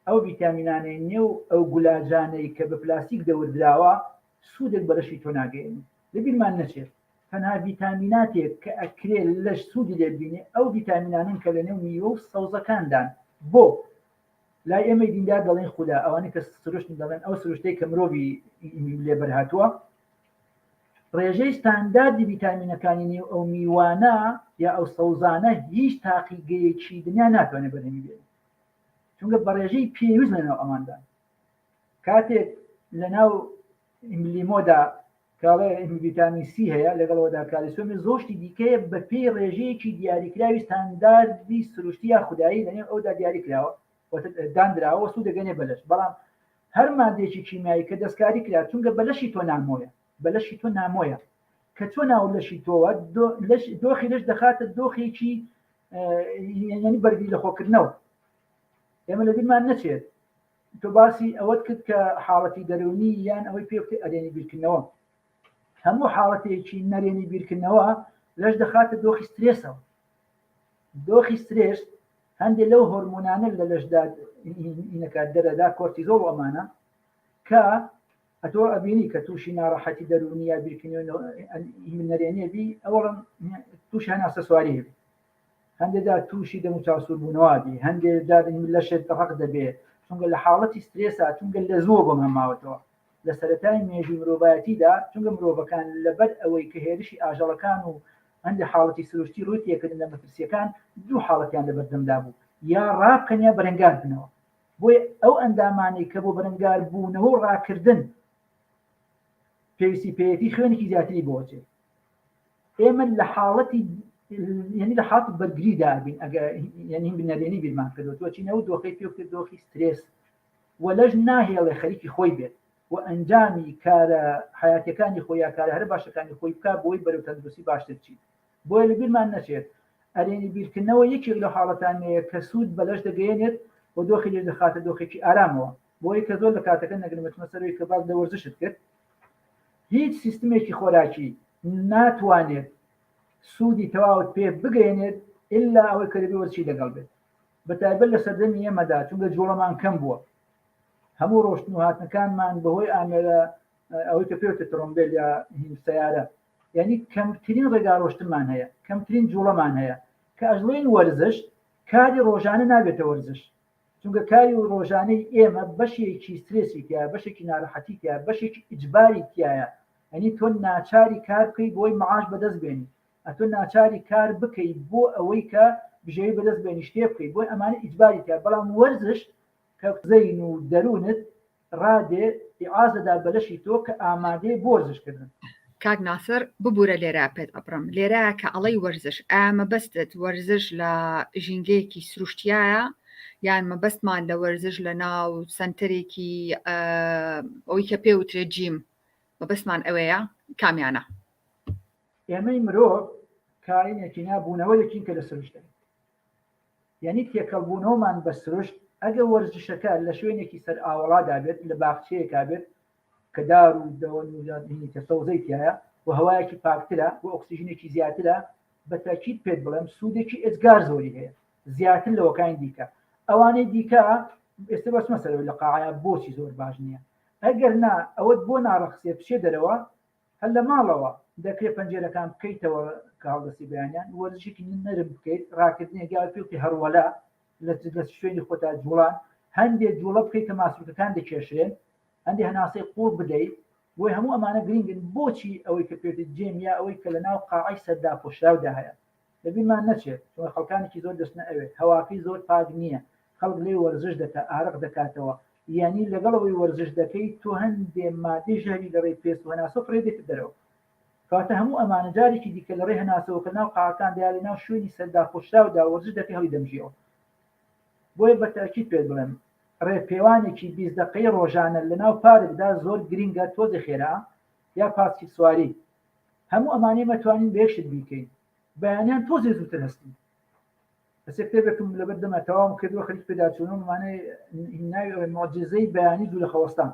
S2: ئەو ڤیتامینانەی نێو ئەو گولاجانەی کە بە پلاستیک دەوردراوە سوودێک بەرەشی تۆ ناگەێنی لەبیرمان نەچێت. تەنها ڤیتامیناتێک کە ئەکرێت لەش سوودی لێبینێ ئەو ڤیتامینانن کە لە نێو میوە و سەوزەکاندان. بۆ لای ئێمە دیندار دەڵێن خوددا ئەوانەی کە سروشت دەڵێن ئەو سروشتەی کە مرۆڤی لێبەر هاتووە ڕێژەی ستانداردی ڤیتامینەکانی نێو ئەو میوانە یا ئەو سەوزانە هیچ تاقیگەیەکی دنیا ناتوانێت بەرهەمی بێت، چونکە بە ڕێژەی پێویست لەناو ئەماندا. کاتێک لەناو لیمۆدا کاڵێ ڤیتامین سی هەیە لەگەڵەوەدا کالیسیۆمی زۆشتی دیکەیە بە پێی ڕێژەیەکی دیاریکراوی ستانداردی سروشتی یا خودایی لەنێو ئەودا دیاری کراوە دانراوە سوود دەگەنێ بەلەش. بەڵام هەر مادێکی کیمیایی کە دەستکاری کرا چونکە بەلەشی تۆ نامۆیە کە چۆن ناو لەشی تۆوە دۆخی لەش دەخاتە دۆخێکی یعنی بەرگری لەخۆکردنەوە. ئێمە لە بیرمان نەچێت تۆ باسی ئەوەت کرد کە حاڵەتی دەرونی یان ئەوەی پێوتێ ئەرێنی بیرکردنەوە. هەموو حاڵەتێکی نەرێنی بیرکردنەوە لەش دەخاتە دۆخی سترێسەوە. دۆخی سترێس هەندێک لەو هۆرمۆنانە لە لەشدا ئینەکات دەرەدا کۆرتیزۆڵ ئەمانە کە ئەتۆ ئەبینی کە تووشی ناڕەحەتی دەرونی یا بیرکردنەوە نەرێنێ بی ئەوەڵم تووشی هەناسە سواری هەبی، هەندێکدا تووشی دەموچاسوور بوونەوە بی، هەندێکدا لەشێت ڕق دەبێت چونکە لە حاڵەتی سترێسا چونکە لە زووە بۆم هەماوەتەوە لە سەرەتای مێژوی مرۆڤایەتیدا چونکە مرۆڤەکان لەبەر ئەوەی کە هێرشی ئاژەڵەکان و هەندێک حاڵەتی سروشتی ڕووی تێکردن لە مەترسیەکان دوو حاڵەتیان لە بەردەمدا بوو، یا ڕابکەن یا بەرەنگار بنەوە. بۆی ئەو ئەندامانەی کە بۆ بەرەنگار بوونەوە و ڕاکردن پێویستی پێیەتی خوێنێکی زیاتری بۆچێت ئێمە لە حاڵەتی یعنی لە حاڵەتی بەرگریدا بین یعنی بنەرێنی بیرمان کردو تۆچینەوە دۆخی پێ کرد دۆخی سترێس وەلەژ ناهێڵێ خەریکی خۆی بێت و ئەنجامی کارە حیاتەکانی خۆی یا کارە هەر باشەکانی خۆی بکە بۆی بەرەو تەندروستی باشتر چیت بۆیە لە بیرمان نەچێت ئەرێنی بیرکردنەوە یەکێک لە حاڵەتانەیە کە سوود بەلەش دەگەێنێت و دۆخی لێ دەخاتە دۆخێکی ئارامەوە بۆی کە زۆر لە کاتەکە نەگرمەچمە سەرەوەی کە باز لە وەرزشت کرد هیچ سیستمێکی خۆراکی ناتوانێت سوودی تەواوت پێ بگەێنێت ئللا ئەوەی کە دەبێ وەرزشی لەگەڵ بێت بەتایبەت لە سەردەمی ئێمەدا چونکە جوڵەمان کەم بووە هەموو ڕۆشتن و هاتنەکانمان بەهۆی ئامێرە ئەوەی کە پێوتە ترۆمبیل یا سەیارە یعنی کەمترین ڕێگا ڕۆشتمان هەیە کەمترین جوڵەمان هەیە کە ئەژڵێن وەرزش کاری ڕۆژانە نابێتە وەرزش چونکە کاری ڕۆژانەی ئێمە بەشێکی سترێسی تایە بەشێکی ناڕەحەتی تایە بەشێکی ئیجباری تایە ئەنی تۆ ناچاری کار بکەی بۆی معاش بەدەست بێنی ئەتۆ ناچاری کار بکەی بۆ ئەوەی کە بژێوی بەدەست بێنی شتێ بکەی بۆی ئەمانە ئیجباری تایە بەڵام وەرزش کە زەین و دەروونت ڕادێ ئیعازەدا بەلەشی تۆ کە ئامادەی بۆ وەرزشکردن
S1: کاک ناسر ببوورە لێرە پێت ئەپڕم لێرە کە ئەڵەی وەرزش مەبەستت وەرزش لە ژینگەیەکی سروشتیایە یان مەبەستمان لە وەرزش لە ناو سنتەرێکی ئەوەی کە پێوترێ جیم مەبەستمان ئەوەیە کامیانە
S2: ئێمەی مرۆڤ کارینێکی نابوونەوەیەکین کە لە سروشتە یعنی تێکەڵبوونەوەمان بە سروشت ئەگە وەرزشەکە لە شوێنێکی سەر ئاوەڵادا بێت لە باخچەیەکا بێت کە دار و دەوەنی سەوزەی تایە و هەوایەکی پاکترە و ئۆکسیژنێکی زیاترە بە تاکید پێت بڵێم سوودێکی ئێجگار زۆری هەیە زیاتر لەوەکانی دیکە ئەوانەی دیکە ئێستا بەس مەسەرەوەی لە قاعەیە بۆچی زۆر باش نییە ئەگەر نا ئەوەت بۆ ناڕەخسێ بچێ دەرەوە هەر لە ماڵەوە دەکرێت پەنجێرەکان بکەیتەوە کە هەڵدەستی بەیانیان وەرزشێکی نەرم بکەیت ڕاکردنێکی پێوتی هەروەلا لە شوێنی خۆتا جوڵان هەندێک جوڵە بکەیت کە ماسوولەکان دەکێشرێن هەندێک هەناسەی قوڵ بدەیت بۆی هەموو ئەمانە گرنگن بۆچی ئەوەی کە پێوتت جێم یا ئەوەی کە لە ناو قاعەی سەردا پۆشراودا هەیە لەبیرمان نەچێت چون خەڵکانێکی زۆر دەستنە ئەوێت هەواکەی زۆر پاک نییە خەڵک لێ وەرزش دەکات ئارەق دەکاتەوە یعنی لەگەڵەوەی وەرزش دەکەیت تۆ هەندێ مادەی ژەهری لە ڕێی پێست و هەناسە فڕێ دێتە دەرەوە کاتە هەموو ئەمانە جارێکی دیکە لە ڕێ هەناسەوە کە ناو قاعەکان یا لە ناو شوێنی سەردا پۆشراودا وەرزش دەکەی هەڵی دەمژیەوە بۆیە بە تاکید پێت بڵێم ڕێپێوانێکی 20 دقەی ڕۆژانە لە ناو پارکدا زۆر گرینگە تۆزی خێرا یا پاسکی سواری هەموو ئەمانەی مەتوانین بەیەکشت بیکەین بەیانیان تۆزێ زووتر هەستین بەسێ کتێبێکم لەبەر دەمە تەواوم کردووە خەریک پێداچوونم مانەی ناوی مۆجزەی بەیانی دوو لە خەوەستان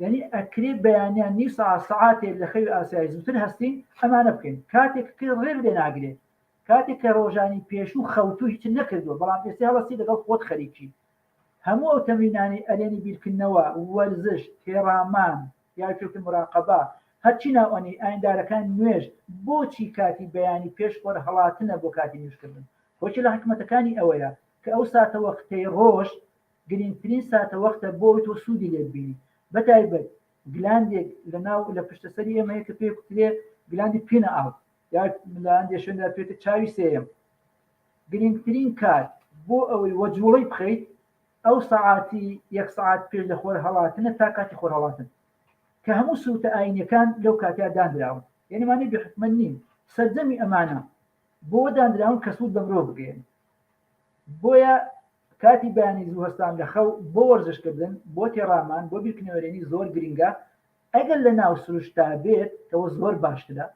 S2: یعنی ئەکرێ بەیانیان نی ساعاتێ لە خەوی ئاسایی زووتر هەستین ئەمانە بکەین کاتێک کە ڕێک لێ ناگرێت کاتێک کە ڕۆژانی پێشوو خەوتو هیچ نەکردووە بەڵام ئێستا هەڵەستی لەگەڵ خۆت خەریکی هەموو ئەو تەمرینانی ئەلێنی بیرکردنەوە وەرزش تێڕامان یا پێوتم مراقەبە هەرچی ناوەنی ئایندارەکان نوێژ بۆچی کاتی بەیانی پێش خۆر هەڵاتنە بۆ کاتی نوێژکردن بۆچی لە حکمەتەکانی ئەوەیە کە ئەو ساتە وەختەی ڕۆژ گرنگترین ساتە وەختە بۆی تۆ سوودی لێ ببینی بەتایبەت گلاندێک لە ناو لە پشتەسەری ئێمە کە پێ کوترێ گلاندی پینە ئاو یا لە هەندێک شوێندا پێێتە چاوی سێم گرنگترین کار بۆ ئەوەی وەجوڵەی بخەیت ئەو ساعاتی 1 ساعت پێش لە خۆر هەڵاتنە تا کاتی خۆر هەڵاتن کە هەموو سوتە ئاینەکان لەو کاتیا دانراون یعنیمانەی بحکمە نین سەرجەمی ئەمانە بۆ دانراون کە سوود بە مرۆڤ بگەێن بۆیە کاتی بەیانی زوو هەستان لە خەو بۆ وەرزشکردن بۆ تێڕامان بۆ بیرکردنەوەرێنی زۆر گرنگە ئەگەر لە ناو سروشتا بێت کەەوە زۆر باشترە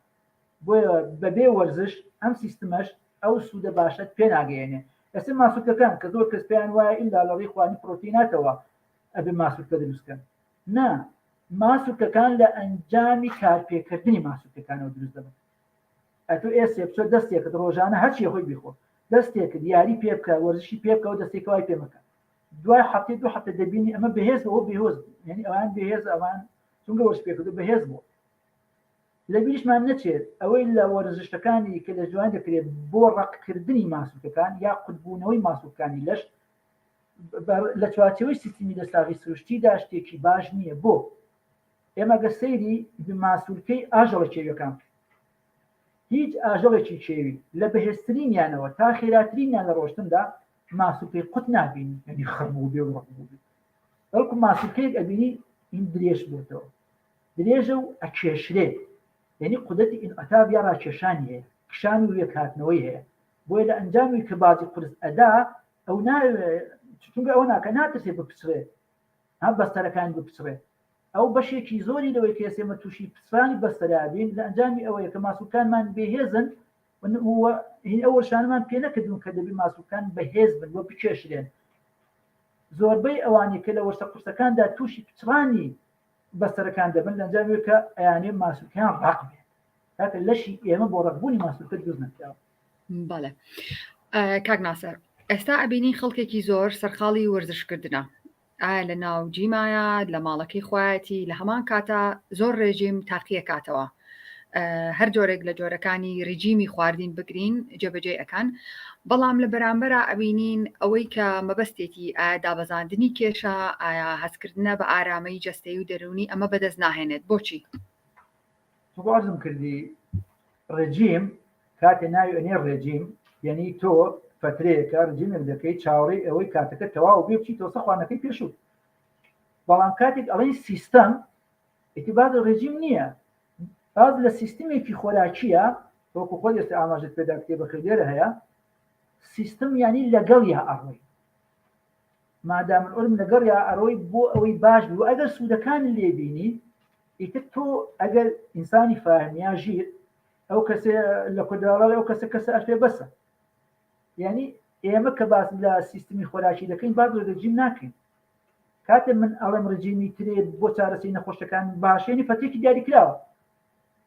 S2: بۆیە بەبێ وەرزش ئەم سیستمەش ئەو سوودە باشەت پێ ناگەێنێ ئەسم ماسوولەکان کە زۆر کەس پێیان وایە ئیلا لە ڕێی خوانی پرۆتیناتەوە ئەبێ ماسوولکە دروستکەن نا ماسوولکەکان لە ئەنجامی کارپێکردنی ماسوولەکانەوە دروست دەبن ئەتۆ ئێسێ بچۆ دەستێکت ڕۆژانە هەرچی خۆی بیخۆ دەستێکت یاری پێ بکە وەرزشی پێ بکە و دەستێکەوەی پێ مەکە دوای هەفتەی 2 هەفتە دەبینی ئەمە بەهێز بەوە بێهۆز یعنی ئەوان بەهێز ئەوان چونکە وەرز پێکردو بەهێز بوو لە بیرشمان نەچێت ئەوەی لە وەرزشەکانی کە لە جوان دەکرێت بۆ ڕقکردنی ماسوولەکان یا قوتبوونەوەی ماسوولەکانی لەش لە چوارچەوەی سیستمی دەستاغی سروشتیدا شتێکی باش نییە بۆ ئێمە گە سەیری ماسوولکەی ئاژەڵە کێویەکان هیچ ئاژەڵێکی کێوی لە بەهێزترینیانەوە تا خێراترینیان لە ڕۆشتندا ماسوولکەی قوت نابینی یعنی خڕبوو بێ و ڕقبوو بێ بەڵکو ماسوولکەیەک ئەبینی این درێژ بۆتەوە
S3: درێژە و ئەکێشرێ، یعنی قودرەتی ئینعتاب یا ڕاکێشانی هەیە، کشان و یەکهاتنەوەی هەیە. بۆیە لە ئەنجامی کە بازی قورس ئەدا ئەو چونکە ئەوە ناکە ناترسێ بپچڕێ، بەستەرەکان بپچڕێ. ئەو بەشێکی زۆری لەوەی کە ئێمە تووشی پچڕانی بەستەرابین لە ئەنجامی ئەوەیە کە ماسوولکانمان بێهێزن، ئەوە شانمان پێ نەکردون کە دەبی ماسوولکان بەهێز بن بۆ بکێشرێن. زۆربەی ئەوانی کە لە وەرسە قورسەکاندا تووشی پچڕانی بەستەرەکان دەبن لە ئەنجامی کە ئەیانێ ماسوولکیان ڕاق بێت، کاتە لەشی ئێمە بۆ ڕقبوونی ماسوولکە دروست نەکراوە.
S1: بەڵێ کاک ناسەر، ئێستا ئەبینی خەڵکێکی زۆر سەرخاڵی وەرزشکردنە، ئایا لە ناو جیمایە لە ماڵەکەی خۆیەتی لە هەمان کاتە زۆر ڕێژیم تاقیە کاتەوە، هەر جۆرێک لە جۆرەکانی ڕیجیمی خواردین بگرین جێبەجێ ئەەکەن، بەڵام لە بەرامبەرە ئەبینین ئەوەی کە مەبەستێتی ئایا دابەزاندنی کێشە، ئایا هەستکردنە بە ئارامەی جەستەی و دەرونی ئەمە بەدەست ناهێنێت. بۆچی؟
S3: وازم کردی ڕێجیم کاتێ ناوی ئەنێ ڕێجیم، یعنی تۆ فترەیەکە ڕجیمێک دەکەی چاوەڕێی ئەوەی کاتەکە تەواو بێ بچیت تۆ سەخوانەکەی پێشوو. بەڵام کاتێک ئەڵێن سیستەم ئێتیبار ڕێجیم نییە، باز لە سیستمێکی خۆراکیە تۆکو خۆ ئێستا ئاماژت پێدا کتێبەکە لێرە هەیە، سیستم یعنی لەگەڵ یا ئەڕۆی، مادام ئەوم لەگەڵ یا ئەڕۆی بۆ ئەوەی باش بوو. ئەگەر سوودەکان لێبینی ئیتر تۆ ئەگەر ئینسانی فاهمیا ژیر ئەو کەسێ لە کۆداڵە ئەو کەسە ئەفێ بەسە. یعنی ئێمە کە باس لە سیستمی خۆراکی دەکەین با ڕێجیم ناکەین. کاتێ من ئەڵێم ڕجیمی ترێ بۆ چارەسەری نەخۆشەکان باشێنی فەتێکی دیاری کراوە،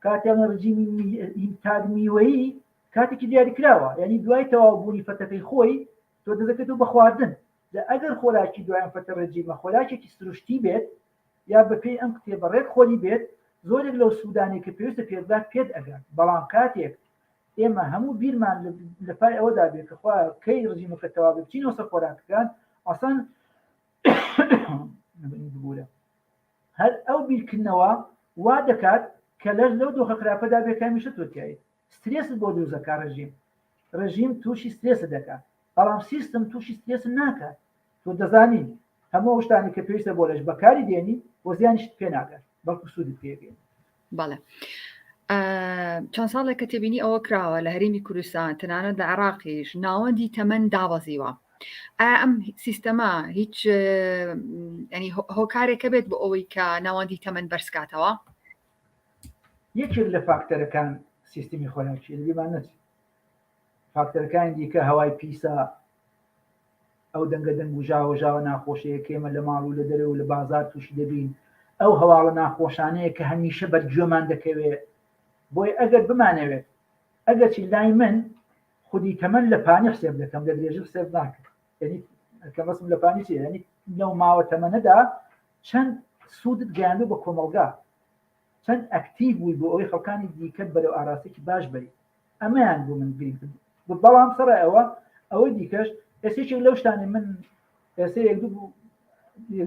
S3: کاتیان ڕجیمی تاگمیوەیی کاتێکی دیاری کراوە، یعنی دوای تەواوبوونی فەتەکەی خۆی تۆ دەزەکەێت و بە خواردن. ئەگەر خۆراکی دوایان فەتە ڕجیمە خۆراکێکی سروشتی بێت یا بەپێی ئەم کتێبە ڕێک خۆری بێت، زۆرێک لەو سوودانی کە پێویستە پێدات پێت ئەگەن. بەڵام کاتێک ئێمە هەموو بیرمان لە پای ئەوەدا بێت کە خوا کەی ڕژیمەکە تەواو بێت بچینەوە سەر خۆراکەکان، ئەسان هەر ئەو بیرکردنەوە وا دەکات کە لەش لەو دۆخە خراپەدا بێکامیشە تۆتیایی سترێست بۆ دروستەکە. ڕژیم تووشی سترێسە دەکات، بەڵام سیستم تووشی سترێس ناکات. تۆ دەزانین هەموو شتانی کە پێویستە بۆ لەش بەکاری دێنی بۆ زیانیشت پێ ناکات، بەڵکو سوودت پێگەین.
S1: بەڵێ چەند ساڵێک کە تێبینی ئەوە کراوە لە هەرێمی کوردستان تەنانەت لە عێراقیش ناوەندی تەمەن دابەزیوە، ئایا ئەم سیستەمە هیچ ینی هۆکارێکە بێت بۆ ئەوەی کە ناوەندی تەمەن بەرزکاتەوە؟
S3: یەکێک لە فاکتەرەکان سیستمی خۆراکی لەبیمان نەچێت. فاکتەرەکانی دیکە هەوای پیسە، ئەو دەنگە دەنگ و ژاوە ناخۆشەیە کێمە لە ماڵ و لە دەرەوە و لە بازار تووشی دەبین، ئەو هەواڵە ناخۆشانەیە کە هەمیشە بەرگوێمان دەکەوێت. بۆی ئەگەر بمانەوێت ئەگەر چی لای من خودی تەمەن لە پانی حسێب دەکەم، لە درێژە حسێب ناکەم. یعنی کەمەسم لە پانی چیە؟ یعنی لەو ماوە تەمەنەدا چەند سوودت گەیاندوو بە کۆمەڵگا، چەند ئەکتیڤ بووی بۆ ئەوەی خەڵکانی دیکە بەرەو ئاراستێکی باش بری. ئەمەیان بوو من گرنگ کرد. بەڵام سەرای ئەوەی دیکەش ئێستێکی لەو شتانی من ئێستا یەک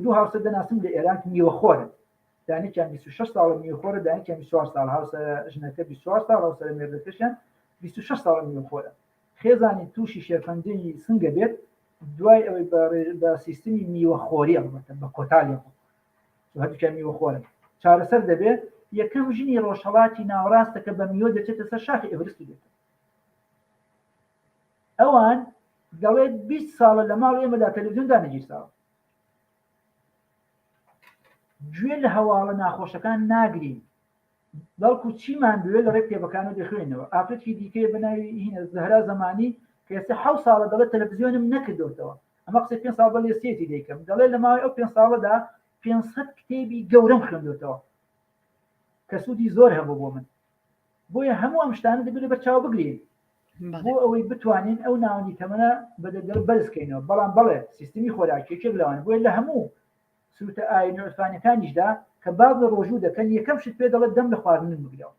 S3: دوو هاوسەر دەناسم لە ئێران میوەخۆرن، دانێکیان 26 ساڵە میوەخۆرە، دانێکیان 24 ساڵ، هاوسەر ژنەکە 24 ساڵ، هاوسەر مێردەکەشیان 26 ساڵە میوەخۆرە. خێزانی تووشی شێرپەنجەی سنگە بێت دوای ئەوەی بە سیستمی میوەخۆری ئەڵبەتە بە کۆتاڵی هەردووکیان میوەخۆرن چارەسەر دەبێت. یەکەم ژنی ڕۆژهەڵاتی ناوەڕاستە کە بە میوە دەچێتە سەر شاخی ئێڤرست دێتە. ئەوان دەڵێت 20 ساڵە لە ماڵ ئێمەدا تەلەڤیزیۆن دانەگیرساوە، گوێ لە هەواڵە ناخۆشەکان ناگرین، بەڵکو چیمان بوێ لە ڕێک کتێبەکانە دەخوێنەوە. ئافرەتی دیکەی بەناوی هینە زەهرا زەمانی کە ئێستا 7 ساڵە دەڵێت تەلەڤیزیۆنم نەکردوتەوە، ئەمە قسەی 5 ساڵ بەڵێ سێتی دەیکەم، دەڵێت لە ماوەی ئەو 5 ساڵەدا 500 کتێبی گەورەم خوێندوتەوە کە سوودی زۆر هەبوو بۆ من. بۆیە هەموو ئەم شتانە دەبێت بەرچاو بگرین بۆ ئەوەی بتوانین ئەو ناوەندی تەمەنە بەدەگەڵ بەرزکەینەوە. بەڵام بەڵێ سیستمی خۆراکیەکێک لەوانە بۆیە لە هەموو سوتە ئاینە عرفانیەکانیشدا کە باز لە ڕۆژوو دەکەن یەکەم شت پێ دەڵێت دەم لە خواردن بگرەوە.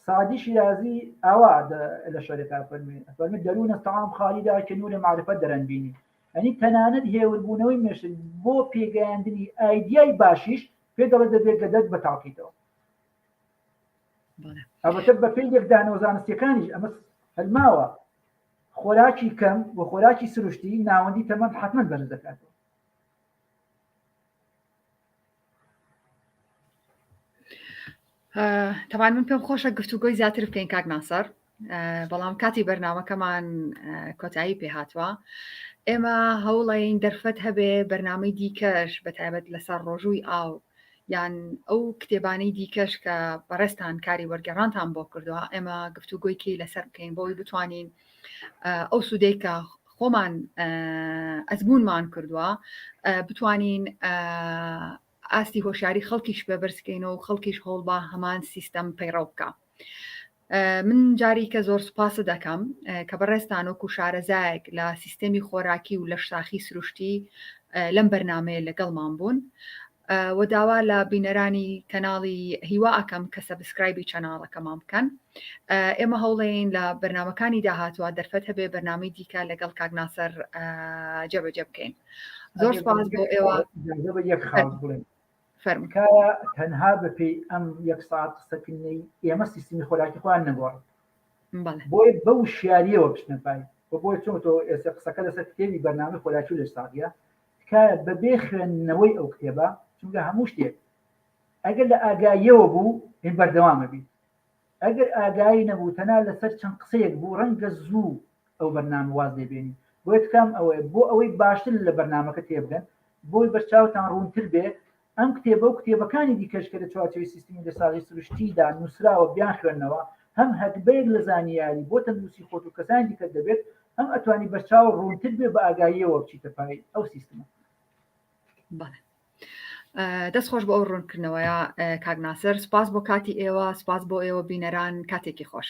S3: سعدی شیرازی ئاوا لە شعرێکا فەرمێ دەرونە تەعام خالیدا کە نور معرفەت دەرەنبینی، ئەنی تەنانەت هێوربوونەوەی مێشت بۆ پێگەیاندنی ئایدیای باشیش پێ دەڵێت دەبێت گەدەت بەتاڵکەیتەوە. ئەوەتە بە پێی یەکدانەوە زانستیەکانیش ئەمە هەلماوە خۆراکی کەم و خۆراکی سروشتی ناوەندی تەمەن حتمەن بەرز دەکاتەوە.
S1: تەوان من پێم خۆشە گفتوگۆی زیاتر بکەین کاک ناسەر بەڵام کاتی بەرنامەکەمان کۆتایی پێ هاتووە ئێمە هەوڵین دەرفەت هەبێ بەرنامەی دیکەش بەتایبەت لەسەر ڕۆژووی ئاو یان ئەو کتێبانەی دیکەش کە بەڕێستان کاری وەرگێڕانتان بۆ کردووە ئێمە گفتوگۆیکی لەسەر بکەین بۆی بتوانین ئەو سوودەی کە خۆمان ئەزمونمان کردووە بتوانین ئاستی هۆشیاری خەڵکیش بە بەرزکەینەوە و خەڵکیش هەوڵ بە هەمان سیستەم پەیڕەو بکە. من جاری کە زۆر سوپاسە دەکەم کە بەڕێستان وەکو شارەزایەک لە سیستەمی خۆراکی و لە شاخی سروشتی لەم بەرنامەیە لەگەڵمان بوون و داوا لە بینەرانی کەناڵی هیوا ئەەکەم کە سەبسکرایبی چەناڵەکەمان بکەن. ئێمە هەوڵێن لە بەرنامەکانی داهاتوە دەرفەت هەبێ بەرنامەی دیکە لەگەڵ کاک ناسەر جێبەجێ بکەین. زۆر سپاس بۆ ئێوە.
S3: یەک خاڵ بڵێن
S1: فەرموویە
S3: تەنها بەپێی ئەم یەک ساعت قسەکردنەی ئێمە سیستمی خۆراکی خۆیان نەگۆڕ بۆی بەو شیاریەوە بچنەپای بۆی چۆن تۆ ئێستا قسەکە لەسەر کتێبی بەرنامەی خۆراکی لە ساغیە تکایە بەبێ خوێندنەوەی ئەو کتێبە چونکە هەموو شتێک ئەگەر لە ئاگاییەوە بوو هێن بەردەوامە بی ئەگەر ئاگایی نەبوو تەنها لەسەر چەند قسەیەک بوو ڕەنگە زوو ئەو بەرنامە واز دەبێنی بۆیە تکام ئەوەیە بۆ ئەوەی باشتر لە بەرنامەکە تێبگەن بۆی بەرچاوتان ڕوونتر بێ ئەم کتێبە و کتێبەکانی دیکەش کە لە چوارچەوەی سیستمی لەساغی سروشتیدا نووسراوە بیان خوێندنەوە هەم هەتبەیەک لە زانیاری بۆ تەندروستی خۆت و کەسانی دیکە دەبێت ئەم ئەتوانی بەرچاو ڕوونتر بێ بە ئاگاییەوە بچیتە پای ئەو سیستمە.
S1: دەست خۆش بۆ ئەو ڕوونکردنەوەیە کاک ناسەر سپاس بۆ کاتی ئێوە سپاس بۆ ئێوە بینەران کاتێکی خۆش.